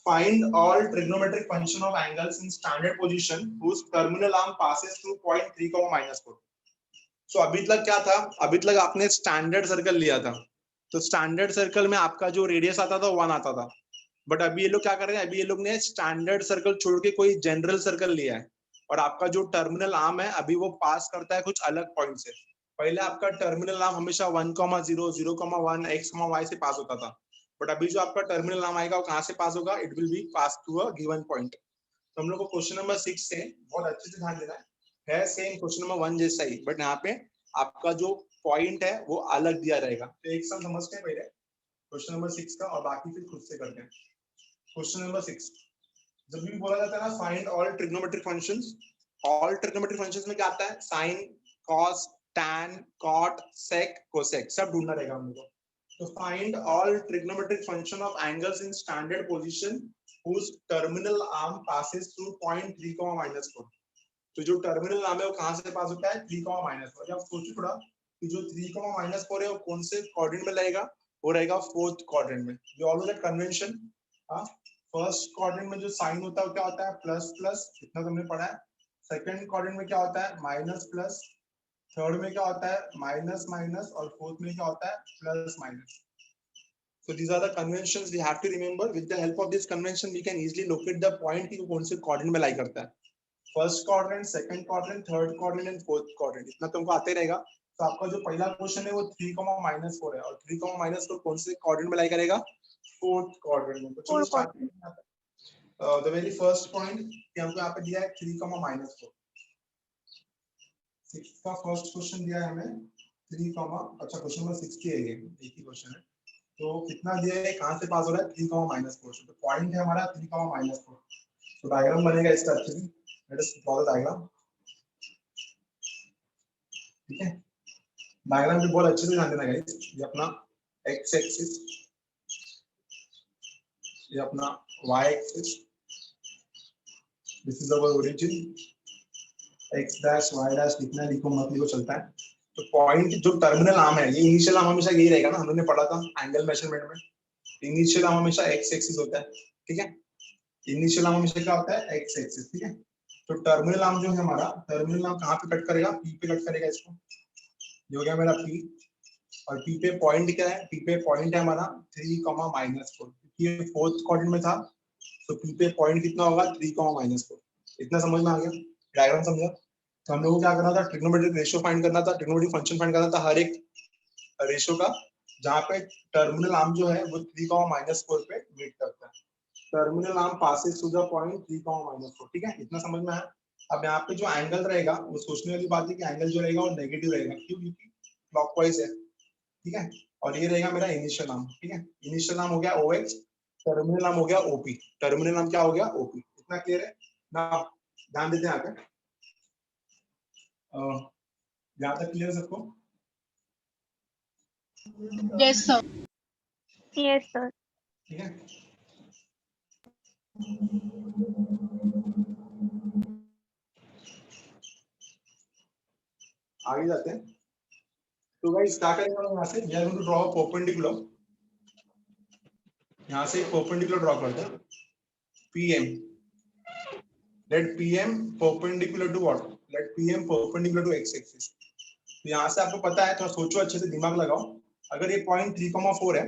A: find all trigonometric function of angles in standard position whose terminal arm passes through point 3, -4. सो अभी तक क्या था, अभी तक आपने स्टैंडर्ड सर्कल लिया था, तो स्टैंडर्ड सर्कल में आपका जो रेडियस आता था 1 आता था, बट अभी ये लोग क्या कर रहे हैं, अभी ये लोग ने स्टैंडर्ड सर्कल छोड़ के कोई जनरल सर्कल लिया है, और आपका जो टर्मिनल आर्म है अभी वो पास करता है कुछ अलग पॉइंट से। पहले आपका टर्मिनल आर्म हमेशा 1, 0, 0, 1, x, y से पास होता था, बट अभी जो आपका टर्मिनल आर्म आएगा वो कहाँ से पास होगा, it will be pass to a given point. तो हम लोग को क्वेश्चन नंबर 6 से बहुत अच्छे से ध्यान देना है सेम क्वेश्चन नंबर 1 जैसा ही, बट यहाँ पे आपका जो पॉइंट है वो अलग दिया रहेगा। तो एक साथ समझते हैं पहले क्वेश्चन नंबर 6 का, और बाकी फिर खुद से करते हैं। क्वेश्चन नंबर 6, जब भी बोला जाता है ना find all trigonometric functions, all trigonometric functions में क्या आता है, साइन, कॉस, टैन, कॉट, सेक, कोसेक, सब ढूंढना रहेगा हम लोग को। तो find all trigonometric function of angles in standard position whose terminal arm passes through point 3, -4। तो जो टर्मिनल आर्म है वो कहां से पास होता है, 3, -4। अब सोचो थोड़ा कि जो 3, -4 है वो कौन से क्वाड्रेंट में लगेगा, वो रहेगा फोर्थ क्वाड्रेंट में। We all know that convention, first quadrant में जो साइन होता है वो क्या होता है, प्लस प्लस, इतना तुमने पढ़ा है। सेकंड क्वाड्रेंट में क्या होता है, माइनस प्लस, थर्ड में क्या होता है, माइनस माइनस, और फोर्थ में क्या होता है, plus minus. So these are the conventions we have to remember. With the help of this convention, we can easily locate the point कि कौन से quadrant में lie करता है। First quadrant, second quadrant, third quadrant and fourth quadrant, इतना तुमको आते रहेगा। तो आपका जो पहला क्वेश्चन है वो 3, -4 है, और 3, -4 कौन से quadrant में lie करेगा, fourth quadrant में। तो चलो start करते हैं। The very first point कि हमको यहाँ पे दिया है 3, -4। 6 का फर्स्ट क्वेश्चन दिया है हमें 3, अच्छा क्वेश्चन नंबर 6 है, ये एक ही क्वेश्चन है। तो कितना दिया है, कहां से पास हो रहा है, 3, -4। तो पॉइंट है हमारा 3, -4। तो डायग्राम बनेगा इसका अच्छे से, let us draw the diagram. ठीक है, डायग्राम भी बहुत अच्छे से ध्यान देना गाइस। ये अपना x एक्सिस, ये अपना y axis, this is our origin, x dash y dash लिखना लिखो मत लिखो चलता है। तो पॉइंट जो टर्मिनल आर्म है, ये इनिशियल आर्म हमेशा यही रहेगा ना, हमने पढ़ा था एंगल मेजरमेंट में, इनिशियल आर्म हमेशा x एक्सिस होता है। ठीक है, इनिशियल आर्म हमेशा क्या होता है, x एक्सिस। ठीक है, तो टर्मिनल आर्म जो है हमारा, टर्मिनल आर्म कहाँ पे कट करेगा, P पे कट करेगा इसको। ये हो गया मेरा P, और P पे पॉइंट क्या है, P पे पॉइंट है हमारा 3, -4। ये फोर्थ क्वाड्रेंट में था, तो P पे पॉइंट कितना होगा, 3, -4। इतना समझ में आ गया, डायग्राम समझा। तो हम लोगों को क्या करना था, ट्रिग्नोमेट्रिक रेशियो फाइंड करना था, ट्रिग्नोमेट्रिक फंक्शन फाइंड करना था हर एक रेशियो का, जहाँ पे टर्मिनल आर्म जो है वो 3, -4 पे मीट करता है। Terminal arm passes through the point 3, -4। ठीक है, इतना समझ में आया। अब यहाँ पे जो एंगल रहेगा वो सोचने वाली बात है कि एंगल जो रहेगा वो नेगेटिव रहेगा, क्यों, क्योंकि क्लॉकवाइज है। ठीक है, और ये रहेगा मेरा इनिशियल आर्म। ठीक है, इनिशियल आर्म हो गया OX, टर्मिनल आर्म हो गया OP, टर्मिनल आर्म क्या हो गया, OP। इतना क्लियर है ना, ध्यान देते हैं यहाँ पे, यहाँ तक क्लियर सबको।
D: Yes, sir. Yes, sir.
A: ठीक है, आगे जाते हैं। तो गाइस क्या करेंगे हम यहाँ से, we are going to draw a perpendicular. यहाँ से एक परपेंडिकुलर ड्रॉ करते हैं, PM। Let PM perpendicular to what? Let PM perpendicular to x axis। तो यहाँ से आपको पता है, थोड़ा सोचो अच्छे से, दिमाग लगाओ। अगर ये पॉइंट 3, 4 है,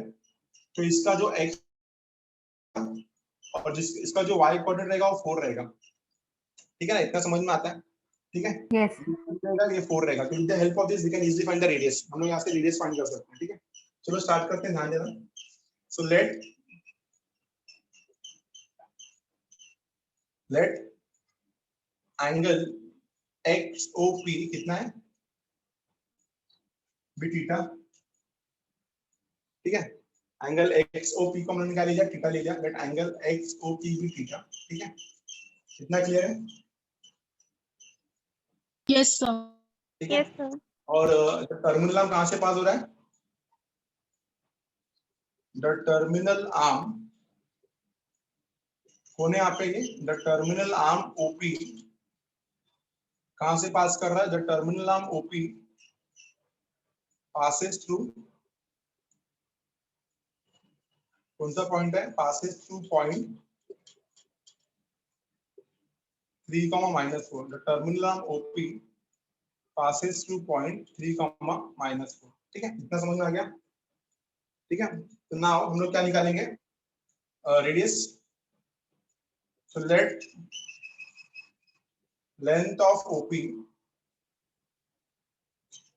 A: तो इसका जो x और इसका जो y कोऑर्डिनेट रहेगा वो 4 रहेगा। ठीक है ना, इतना समझ में आता है। ठीक है,
D: Yes.
A: ये 4 रहेगा। तो with the help of this we can easily find the radius. हम लोग यहाँ से रेडियस फाइंड कर सकते हैं। ठीक है, चलो स्टार्ट करते हैं, ध्यान देना। सो लेट एंगल XOP कितना है, बी थीटा। ठीक है, एंगल XOP को हमने निकाल लिया, थीटा ले लिया, लेट एंगल XOP भी थीटा। ठीक है, इतना क्लियर है।
D: Yes, sir.
A: ठीक है,
D: Yes, sir.
A: और टर्मिनल आर्म कहां से पास हो रहा है, द टर्मिनल आर्म कौन है यहाँ पे, ये द टर्मिनल आर्म OP कहां से पास कर रहा है, the terminal arm OP passes through, कौन सा पॉइंट है, passes through point 3, -4. The terminal arm OP passes through point 3, -4. ठीक है, इतना समझ में आ गया? ठीक है, तो नाउ हम लोग क्या निकालेंगे? Radius. So let length of OP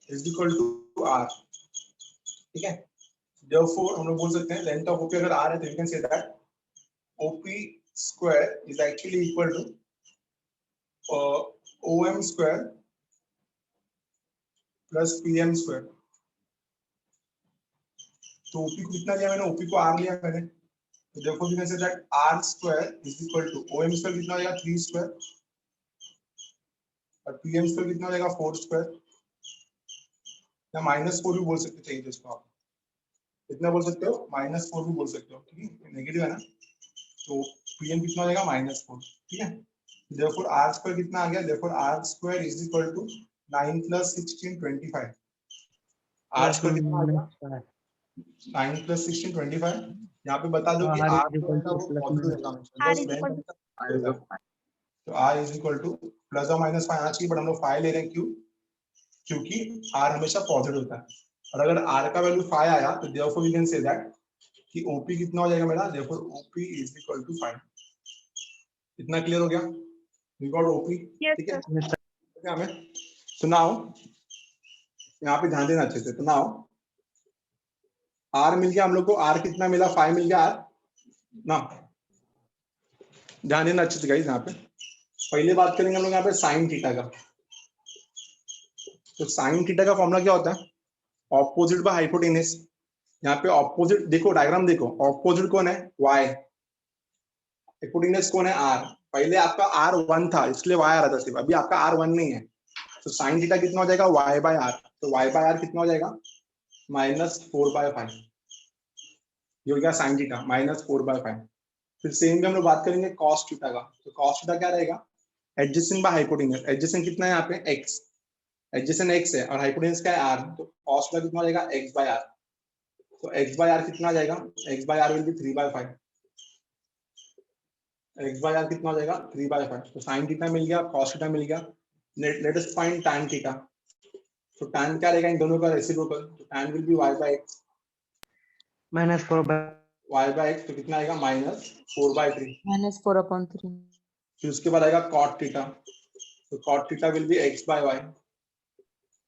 A: is equal to R. ठीक है, therefore हम लोग बोल सकते हैं length of OP अगर R है तो you can say that OP square is actually equal to OM square plus PM square. तो OP को कितना लिया मैंने? OP को R लिया मैंने, तो therefore you can say that R square is equal to OM square कितना हो जाएगा? 3 square और PM square कितना हो जाएगा? 4 square या -4 भी बोल सकते हैं इसको आप. कितना बोल सकते हो? -4 भी बोल सकते हो. ठीक है, नेगेटिव है ना, तो PM कितना हो जाएगा? -4. ठीक है, therefore R square कितना आ गया? therefore R square is equal to 9 + 16 25. R square कितना आ गया? 9 + 16 25. यहाँ पे बता दो कि
E: R
A: R
E: is equal to plus
A: positive
E: minus.
A: रहेगा हमेशा.
D: R
A: बस
D: is equal
A: लेंथ तो R is equal to plus और माइनस 5 आना चाहिए, बट हम लोग 5 ले रहे हैं. क्यों? क्योंकि R हमेशा पॉजिटिव होता है, और अगर R का वैल्यू 5 आया तो therefore we can say that कि OP कितना हो जाएगा मेरा? therefore OP is equal to 5. इतना क्लियर हो गया? We got OP.
D: Yes,
A: ठीक है,
E: Yes, sir.
A: क्या हमें? तो नाउ यहाँ पे ध्यान देना अच्छे से. तो नाउ R मिल गया हम लोग को. R कितना मिला? 5 मिल गया R ना. ध्यान देना अच्छे से गाइस. यहाँ पे पहले बात करेंगे हम लोग यहाँ पे साइन थीटा का. तो साइन थीटा का फॉर्मूला क्या होता है? Opposite by hypotenuse. यहाँ पे ऑपोजिट देखो, डायग्राम देखो, ऑपोजिट कौन है? Y, हाइपोटेनस कौन है? R. पहले आपका R 1 था इसलिए Y आ रहा था सिर्फ, अभी आपका R 1 नहीं है. तो साइन थीटा कितना हो जाएगा? Y/R. तो Y/R कितना हो जाएगा? -4/5. ये हो गया साइन थीटा, -4/5. फिर सेम भी हम लोग बात करेंगे कॉस थीटा का. तो कॉस थीटा क्या रहेगा? Adjacent by hypotenuse. एडजेसेंट कितना है यहाँ पे? x. एडजेसेंट x है और हाइपोटेनस क्या है? R. तो कॉस थीटा कितना हो जाएगा? x/R. तो x/R कितना आ जाएगा? x/R will be 3/5. x/R कितना हो जाएगा? 3/5. तो साइन थीटा मिल गया, कॉस थीटा मिल गया. Let us find tan theta. तो tan क्या रहेगा इन दोनों का? रेसिप्रोकल. तो tan will be y/x.
E: -4/.
A: y/x तो कितना आएगा? -4/3.
B: -4/3.
A: फिर उसके बाद आएगा cot थीटा. तो cot theta will B x/y.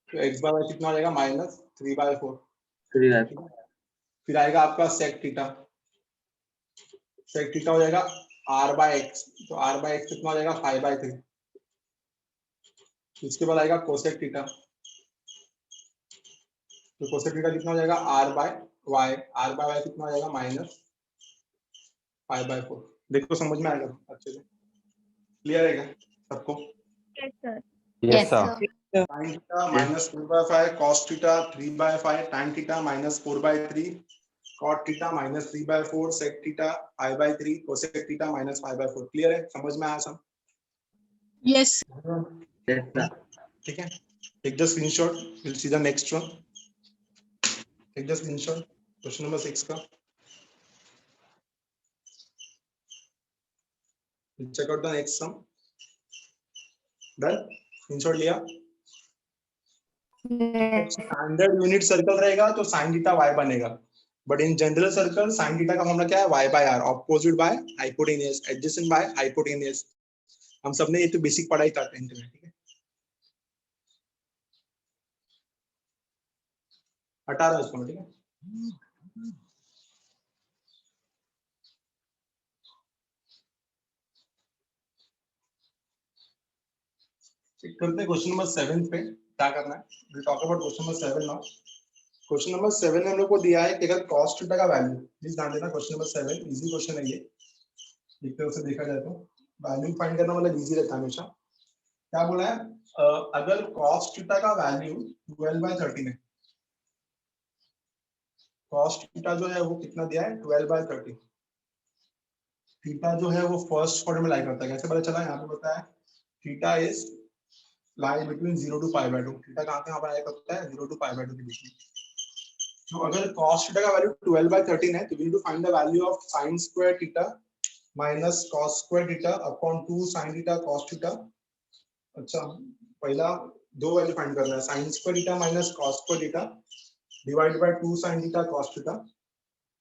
A: तो x/y कितना हो जाएगा? -3/4. फिर आएगा आपका sec थीटा. sec थीटा हो जाएगा r/x. तो r/x कितना हो जाएगा? 5/3. इसके बाद आएगा cosec थीटा. तो cosec थीटा कितना हो जाएगा? r/y. r/y कितना हो जाएगा? -5/4. देखो समझ में आएगा अच्छे से? क्लियर है क्या सबको?
D: yes, sir.
F: Yes, sir.
A: sin theta -4/5, cos theta 3/5, tan theta -4/3, cot theta -3/4, sec theta 5/3, cosec theta -5/4. Clear है? समझ में आया सब?
D: Yes.
A: ठीक है, take the screenshot. Will see the next one. Take the screenshot question number 6 का. Check out the next sum. Done? Screenshot लिया? Standard unit circle रहेगा तो sin थीटा y बनेगा, but in general circle sin theta का formula क्या है? y/r. Opposite by hypotenuse, adjacent by hypotenuse. हम सबने ये तो बेसिक पढ़ाई था 10th में. ठीक है, हटा रहा उसको. ठीक है, चेक करते हैं क्वेश्चन नंबर 7 पे क्या करना है. Will talk about question number 7 now. Question number 7 में हम लोग को दिया है कि अगर cos थीटा का वैल्यू, प्लीज ध्यान देना, क्वेश्चन नंबर 7 इजी क्वेश्चन है ये. एक तरह से देखा जाए तो वैल्यू फाइंड करना मतलब इजी रहता है हमेशा. क्या बोला है? अगर cos थीटा का वैल्यू 12/13 है. cos थीटा जो है वो कितना दिया है? 12/13. थीटा जो है वो फर्स्ट क्वाड्रेंट में लाई करता है. कैसे पता चला? यहाँ पे बताया theta is lie between 0 to π/2. Theta कहाँ पर आया करता है? 0 to π/2 के बीच में. तो अगर cos थीटा का वैल्यू 12/13 है तो we need to find the value of sin square theta minus cos square theta upon 2 sin theta cos theta. अच्छा, पहला दो वैल्यू फाइंड करना है, sin square theta minus cos square theta divide by 2 sin theta cos theta,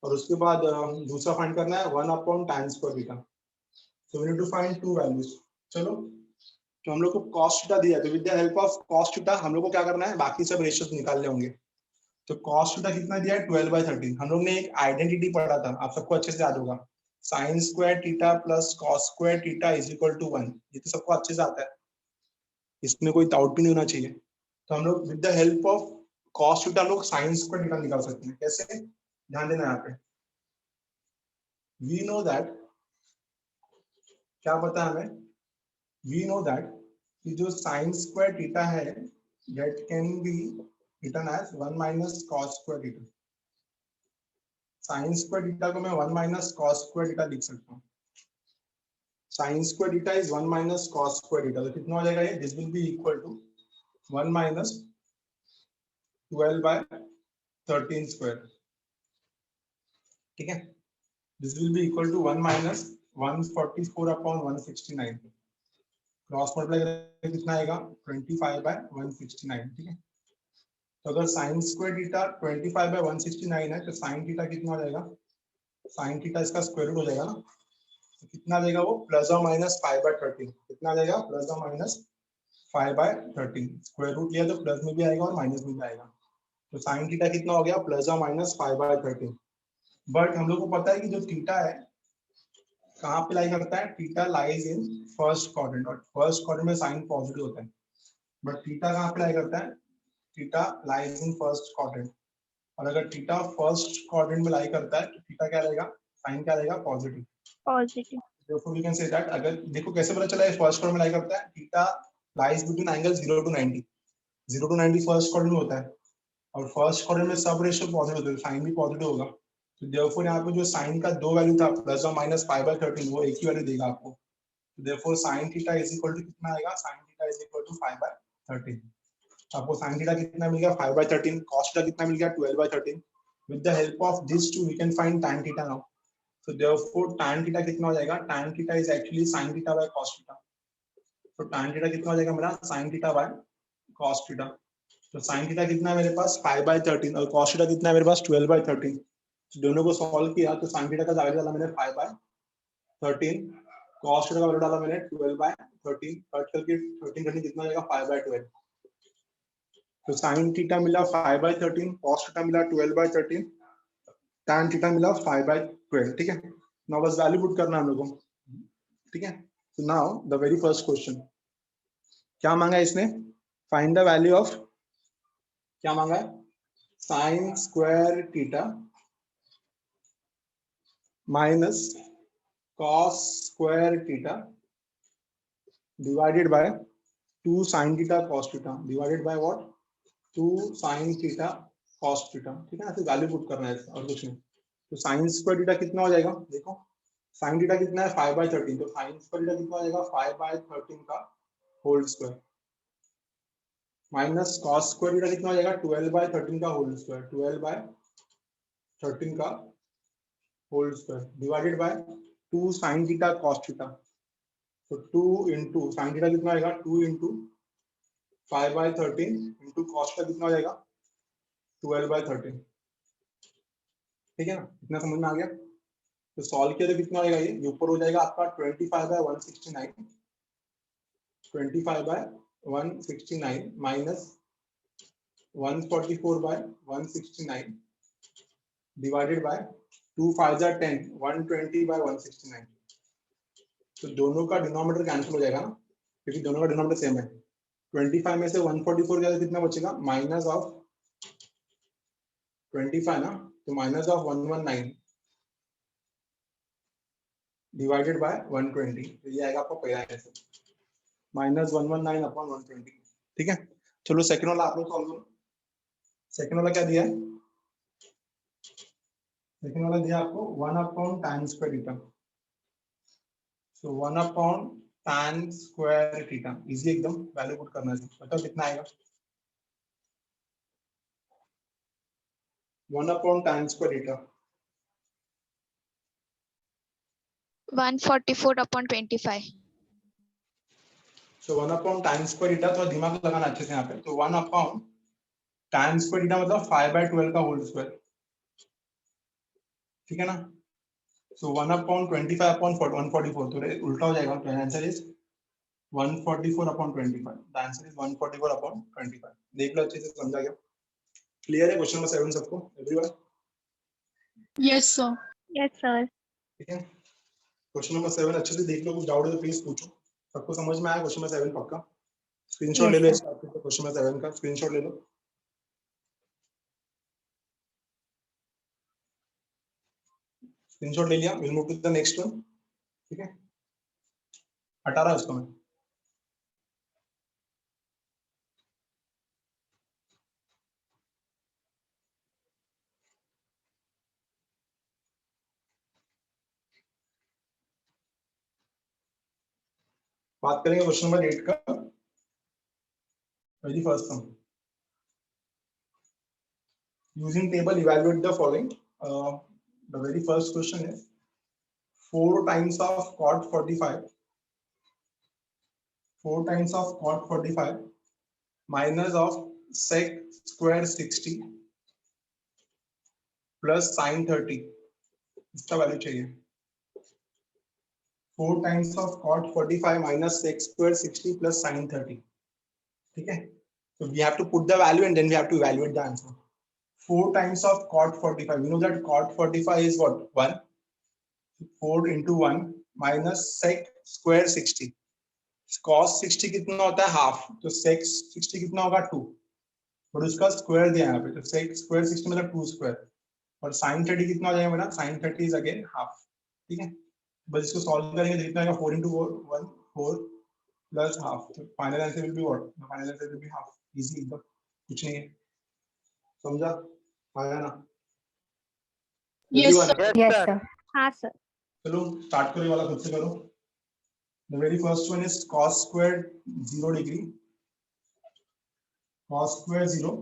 A: और उसके बाद दूसरा find करना है 1 upon tan square theta. So we need to find two values. चलो, तो हम लोग को cos थीटा दिया है, तो with the help of cos theta हम लोग को क्या करना है, बाकी सब रेशियोज निकालने होंगे। तो cos थीटा कितना दिया है, 12/13। हम लोग ने एक आइडेंटिटी पढ़ा था, आप सबको अच्छे से याद होगा, sin square theta plus cos square theta is equal to 1। ये तो सबको अच्छे से आता है, इसमें कोई डाउट भी नहीं होना चाहिए। तो हम लोग with the help of cos theta हम लोग sin स्क्वायर थीटा निकाल सकते हैं। कैसे, ध्यान देना यहाँ पे। वी नो दैट, क्या पता है हमें, वी नो दैट कि जो sin स्क्वायर थीटा है that can be written as 1 minus cos square theta. sin square theta को मैं 1 माइनस cos स्क्वायर थीटा लिख सकता हूँ। sin square theta is 1 minus cos square theta, तो कितना हो जाएगा ये, this will be equal to 1 minus 12/13 square. ठीक है, this will be equal to 1 minus 144 upon 169। Cross multiply करेंगे कितना आएगा, 25/169। ठीक है, तो अगर sin स्क्वायर थीटा 25/169 है तो sin थीटा कितना हो जाएगा, sin थीटा इसका स्क्वायर रूट हो जाएगा ना, तो कितना देगा वो, प्लस और माइनस 5/13। कितना देगा, प्लस और माइनस 5/13। स्क्वायर रूट लिया तो प्लस में भी आएगा और माइनस में भी आएगा, तो sin थीटा कितना हो गया, प्लस और माइनस 5/13। बट हम लोग को पता है कि जो थीटा है कहाँ पे लाई करता है, theta lies in first quadrant, और फर्स्ट क्वाड्रेंट में साइन पॉजिटिव होता है। बट थीटा कहाँ पे लाई करता है, theta lies in first quadrant, और अगर थीटा फर्स्ट क्वाड्रेंट में लाई करता है तो थीटा क्या रहेगा, साइन क्या रहेगा, positive.
D: Positive.
A: therefore we can say that, अगर देखो कैसे पता चला है फर्स्ट क्वाड्रेंट में लाई करता है, theta lies between angle 0 to 90। 0 to 90 first quadrant में होता है, और फर्स्ट क्वाड्रेंट में सब रेशियो पॉजिटिव होता है, साइन भी पॉजिटिव होगा। तो therefore यहाँ पे जो साइन का दो वैल्यू था, प्लस और माइनस 5/13, वो एक ही वैल्यू देगा आपको। therefore sin theta is equal to कितना आएगा, sin theta is equal to 5/13। आपको sin थीटा कितना मिल गया, 5/13। cos थीटा कितना मिल गया, 12/13। with the help of these two we can find tan theta now, so therefore tan theta कितना हो जाएगा, tan theta is actually sin theta by cos theta। तो tan theta कितना हो जाएगा मेरा, sin theta by cos theta। तो sin theta कितना है मेरे पास, 5/13, और cos theta कितना है मेरे पास, 12/13। तो दोनों को सॉल्व किया तो sin theta का वैल्यू डाला मैंने 5/13, cos थीटा का वैल्यू डाला मैंने 12/13, कट करके 13 करने कितना जाएगा, 5/12। तो sin थीटा मिला 5/13, cos थीटा मिला 12/13, tan थीटा मिला 5/12। ठीक है, नाउ बस वैल्यू पुट करना हम लोगों को। ठीक है, तो now the very first question क्या मांगा है इसने, फाइंड द वैल्यू ऑफ, क्या मांगा है, sin square theta minus cos square theta divided by 2 sin theta cos theta divided by what, 2 sin theta cos theta। ठीक है ना, तो वैल्यू पुट करना है और कुछ नहीं। तो sin स्क्वायर थीटा कितना हो जाएगा, देखो sin थीटा कितना है, 5/13, तो sin स्क्वायर थीटा कितना हो जाएगा, 5/13 का whole square, minus cos square theta कितना हो जाएगा, 12/13 का होल स्क्वायर, 12/13 का whole square divided by 2 sin theta cos theta. तो 2 into sin थीटा कितना आएगा, 2 into 5/13 into cos का कितना हो जाएगा, 12/13। ठीक है ना, इतना समझ में आ गया। तो सॉल्व किया तो कितना आएगा, ये ऊपर हो जाएगा आपका 25/169, 25/169 माइनस 144/169 डिवाइडेड बाय 2 5 10, 120/169। तो दोनों का डिनोमिनेटर कैंसिल हो जाएगा ना, क्योंकि दोनों का डिनोमिनेटर सेम है। 25 में से 144 गया तो कितना बचेगा, माइनस ऑफ 25 ना, तो माइनस ऑफ 119 डिवाइडेड बाय 120, तो ये आएगा आपका पहला आंसर, माइनस 119 अपॉन 120। ठीक है, चलो सेकंड वाला आप लोग सॉल्व करो। सेकंड वाला क्या दिया है, सेकंड वाला दिया आपको 1 अपॉन tan स्क्वायर थीटा। सो 1 upon tan square theta, easy एकदम, वैल्यू पुट करना है, बताओ कितना आएगा। 1 अपॉन tan स्क्वायर थीटा,
D: 144/25.
A: सो 1 अपॉन tan स्क्वायर थीटा, थोड़ा दिमाग लगाना अच्छे से यहाँ पे। तो 1 अपॉन tan स्क्वायर थीटा मतलब 5/12 का होल स्क्वायर, ठीक है ना। सो 1 अपॉन 25 अपॉन 144, तो उल्टा हो जाएगा। तो answer is 144/25। The answer is 144/25। देख लो अच्छे से, समझा गया? क्लियर है क्वेश्चन नंबर 7 सबको, everyone?
D: Yes, sir. Yes, sir.
A: ठीक है, क्वेश्चन नंबर 7 अच्छे से देख लो, कुछ डाउट है तो प्लीज पूछो। सबको समझ में आया क्वेश्चन नंबर 7 पक्का? स्क्रीनशॉट ले लो इसका, क्वेश्चन नंबर 7 का स्क्रीनशॉट ले लो। स्क्रीनशॉट ले लिया, will move to the next one. ठीक है, हटा रहा इसको मैं। बात करेंगे क्वेश्चन नंबर 8 का। Very first one, using table evaluate the following. The very first question is 4 times of cot 45, 4 times of cot 45 minus of sec square 60 plus sin 30, इसका वैल्यू चाहिए। 4 times of cot 45 minus sec square 60 plus sin 30, ठीक है। So we have to put the value and then we have to evaluate the answer. 4 times of cot 45, we know that cot 45 is what? 1. 4 into 1 minus sec square 60. cos 60 कितना होता है? Half. तो sec 60 कितना होगा? 2। और उसका square दिया है यहाँ पे, तो sec square 60 मतलब 2 स्क्वायर। और sin 30 कितना हो जाएगा मेरा? sin 30 is again half. ठीक है, बस इसको सॉल्व करेंगे तो कितना आएगा? 4 into 4 1 4 प्लस हाफ। तो final answer will be what? Final answer will be half. Easy एकदम, कुछ नहीं है। समझा? आया ना?
D: Yes,
A: Everyone?
D: sir.
E: Yes, sir.
D: हाँ, sir.
A: चलो स्टार्ट करो, ये वाला खुद से करो। The very first one is cos squared 0 degree, cos square 0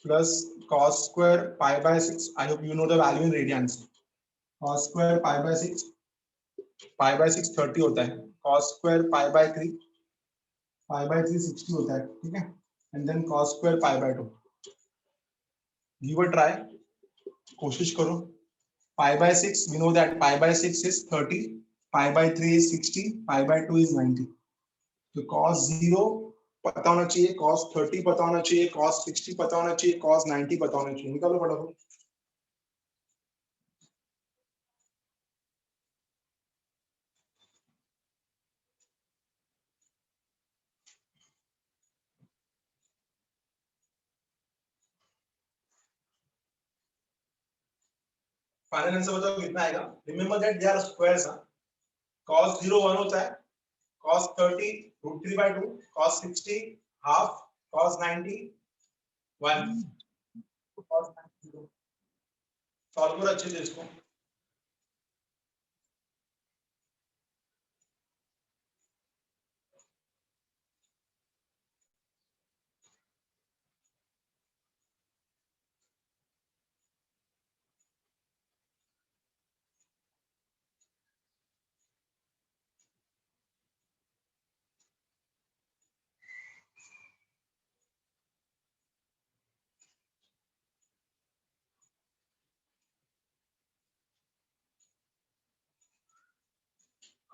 A: plus cos square pi by 6. I hope you know the value in radians. Cos square pi by 6, pi by 6 30 होता है। cos square pi by 3, pi by 3 60 होता है। ठीक है, and then cos square pi by 2. Give a try, कोशिश करो। pi by 6, we know that pi by 6 is 30, pi by 3 is 60, pi by 2 is 90. तो cos 0 पता होना चाहिए, cos 30 पता होना चाहिए, cos 60 पता होना चाहिए, cos 90 पता होना चाहिए। निकालो फटाफट। फाइनल आंसर बताओ कितना आएगा? Remember that they are squares. cos 0 1 होता है, cos 30 √3/2, cos 60 half, cos 90 1। Solve करो अच्छे से इसको।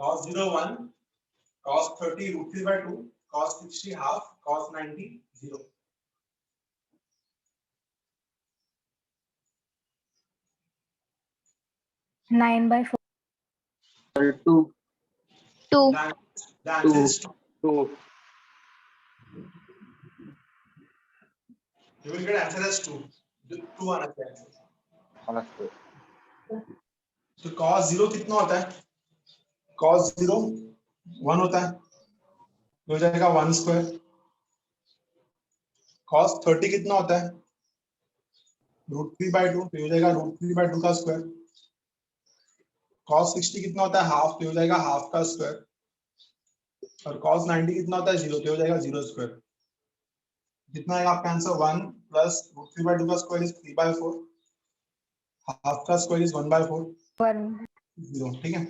A: cos 0 1, cos 30 √3/2, cos 60 half, cos 90 0।
E: Nine by 4.
C: 2
D: 2.
A: The answer is 2.
C: 2
A: You will get answer as 2. 2 आना चाहिए। तो cos 0 कितना होता है? cos 0 1 होता है, तो हो जाएगा 1 स्क्वायर। cos 30 कितना होता है? √3/2, तो हो जाएगा √3/2 का स्क्वायर। cos 60 कितना होता है? हाफ, तो हो जाएगा हाफ का स्क्वायर। और cos 90 कितना होता है? 0, तो हो जाएगा 0 स्क्वायर। कितना आएगा आपका आंसर? 1 प्लस √3/2 का स्क्वायर इज 3/4, हाफ का स्क्वायर इज 1/4,
E: 1.
A: 0। ठीक है,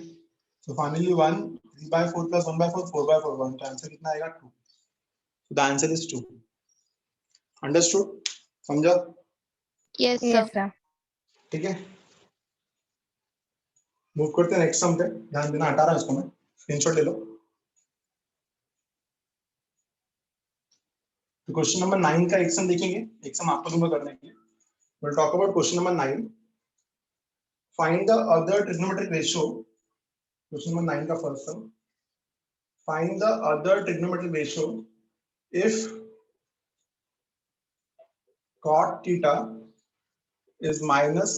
A: So finally 1, 3/4 plus 1/4, 4/4, 1. तो आंसर कितना आएगा 2. So the answer is 2. Understood? समझा?
D: Yes, sir.
F: Yes, sir.
A: ठीक है, मूव करते हैं नेक्स्ट सम पे. ध्यान देना, हटा रहा हूं इसको मैं, स्क्रीनशॉट ले लो. तो क्वेश्चन नंबर 9 का एक सम देखेंगे, एक सम आपको दूंगा करने के लिए. We'll talk about question number 9. Find the other trigonometric ratio. Question number 9 का फर्स्ट सम. Find the other trigonometric ratio if cot theta is minus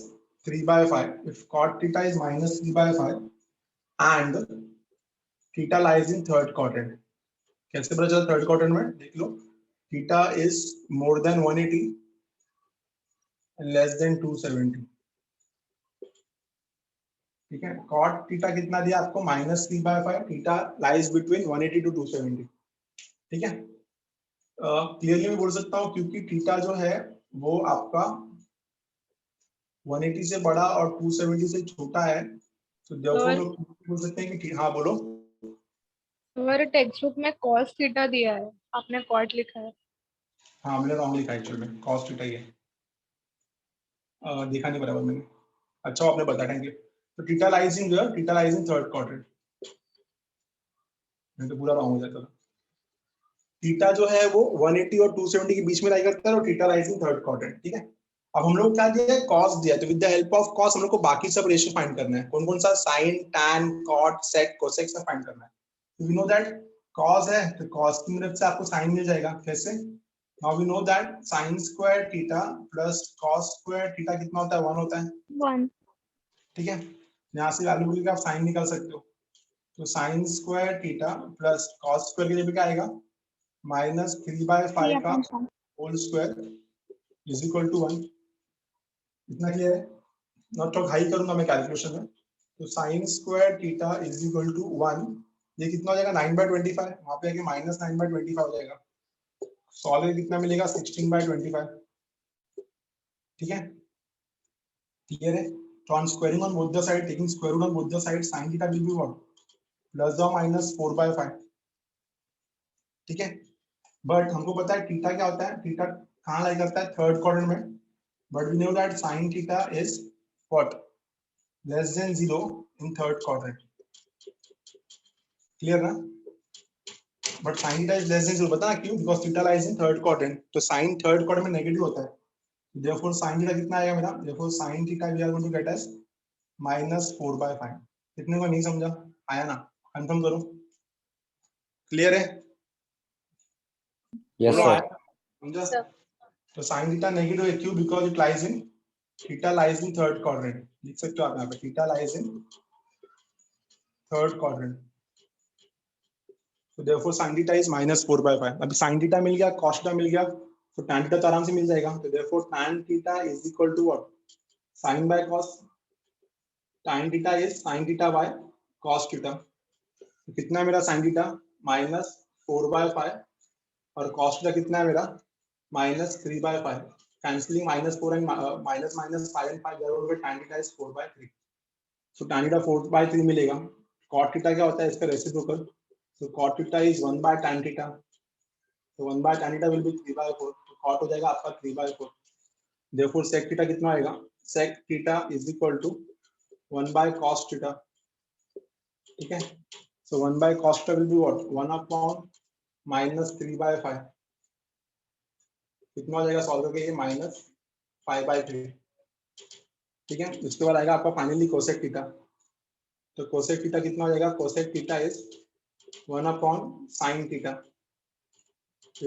A: 3/5. If cot theta is minus 3/5 and theta lies in third quadrant. कैसे पता चला third quadrant में? देख लो, theta is more than 180 and less than 270. ठीक है, cot theta कितना दिया आपको? -3/5. theta lies between 180 to 270. ठीक है, क्लियरली मैं बोल सकता हूँ क्योंकि थीटा जो है वो आपका 180 से बड़ा और 270 से छोटा है, तो therefore लोग बोल सकते हैं कि हाँ बोलो.
F: हमारे टेक्स्ट बुक में cos थीटा दिया है, आपने cot लिखा है.
A: हाँ, मैंने रॉन्ग लिखा एक्चुअल में, cos थीटा ही है. देखा नहीं बराबर मैंने. अच्छा आपने बताया, थैंक यू. तो theta lies in where? Theta lies in third quadrant. मैं तो पूरा रॉन्ग हो जाता था. थीटा जो है वो 180 और 270 के बीच में लाई करता है और theta lies in third quadrant. ठीक है, अब हम लोग क्या दिया है? cos दिया. तो with the help of cos हम लोग को बाकी सब रेशियो फाइंड करना है. कौन कौन सा? sin, tan, cot, sec, cosec सब फाइंड करना है. वी नो दैट cos है तो cos की मदद से आपको sin मिल जाएगा. कैसे? Now we know that sin square theta plus cos square theta कितना होता है? 1 होता है.
D: 1.
A: ठीक है, यहाँ से वैल्यू लेके आप sin निकाल सकते हो. तो sin square theta plus cos square के लिए क्या आएगा? -3/5 का
D: 3/5.
A: Whole square is equal to 1. इतना क्लियर है? नॉट तो हाई करूंगा मैं कैलकुलेशन में. तो sin square theta is equal to 1. ये कितना हो जाएगा? 9/25. वहां पे आके -9/25 हो जाएगा. सॉल्व में कितना मिलेगा? 16/25. ठीक है, क्लियर है? तो on squaring on both the side, taking square root on both the side, sin theta will be what? Plus और माइनस 4/5. ठीक है, बट हमको पता है थीटा क्या होता है. थीटा कहाँ लाई करता है? थर्ड क्वाड्रेंट में. But we know that sin theta is what? Less than 0 in third quadrant. Clear ना? But sin theta is less than 0. पता है क्यों? Because theta lies in third quadrant. तो sin थर्ड क्वाड्रेंट में negative होता है. therefore sin theta कितना आएगा मेरा? therefore sin theta we are going to get as -4/5. कितने को नहीं समझा? आया ना? कंफर्म करो. क्लियर है?
G: Yes,
A: बोलो
G: sir.
A: आया? समझा? तो sin थीटा नेगेटिव है. क्यों? Because it lies in theta lies in third quadrant. लिख सकते हो आप यहाँ पे theta lies in third quadrant. तो therefore sin थीटा इज -4/5. अभी sin थीटा मिल गया, cos थीटा मिल गया, तो tan थीटा तो आराम से मिल जाएगा. तो therefore tan theta is equal to what? sin by cos. tan theta is sin theta by cos theta. तो कितना है मेरा sin थीटा? -4/5. और cos थीटा कितना है मेरा? -3/5. कैंसिलिंग -4 एंड -5 एंड 5 जरूर होगा. tan theta is 4/3. So tan theta 4/3 मिलेगा. cot थीटा क्या होता है? इसका reciprocal. So cot theta is 1 by tan theta. So 1 by tan theta will be 3/4. तो cot हो जाएगा आपका 3/4. Therefore sec theta कितना आएगा? Sec theta is equal to 1 by cos theta. ठीक है? So 1 by cos theta will be what? 1 upon -3/5. कितना हो जाएगा सॉल्व करके? ये -5/3. ठीक है, इसके बाद आएगा आपका फाइनली cosec theta. तो cosec theta कितना हो जाएगा? cosec theta is 1 upon sin theta.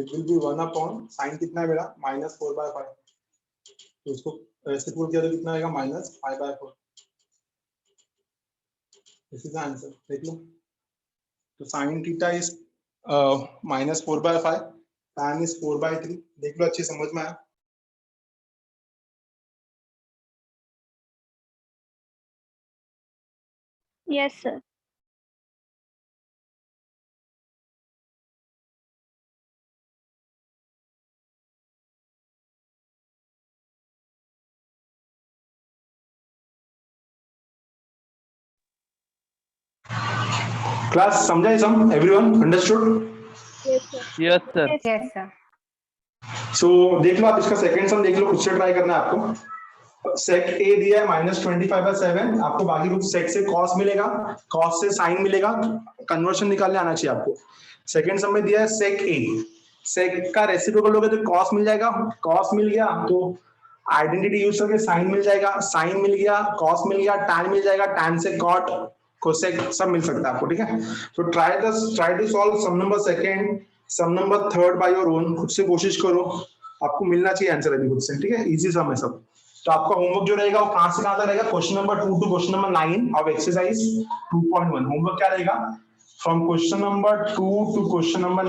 A: It will be 1 upon sin कितना है मेरा? -4/5. तो इसको रेसिप्रोकल किया तो कितना आएगा? -5/4. This is answer. देख लो. तो sin theta is -4/5, tan is 4/3. देख लो, अच्छी समझ में आया?
D: Yes, sir.
A: क्लास समझा ये sum? Everyone understood?
G: Yes, sir.
H: Yes, sir.
A: So देख लो आप इसका सेकंड सम देख लो, खुद से ट्राई करना है आपको। सेक ए दिया है -25/7, आपको बाकी कुछ सेक से कॉस मिलेगा, कॉस से साइन मिलेगा, कन्वर्शन निकालने आना चाहिए आपको। सेकंड सम में दिया है सेक ए, सेक का रेसिप्रोकल लोगे तो कॉस मिल जाएगा, कॉस मिल गया तो आइडेंटिटी यूज करके साइन मिल जाएगा, साइन मिल गया, कॉस मिल गया, टैन मिल जाएगा, टैन से कॉट, कोसेक सब मिल सकता है आपको, ठीक है। तो try to solve sum number second, sum number third by your own, खुद से कोशिश करो, आपको मिलना चाहिए आंसर अभी खुद से, ठीक है। इजी सम है सब। तो आपका होमवर्क जो रहेगा वो कहां से कहां तक रहेगा? Question number 2 to question number 9 of exercise 2.1। Homework क्या रहेगा? From question number 2 to question number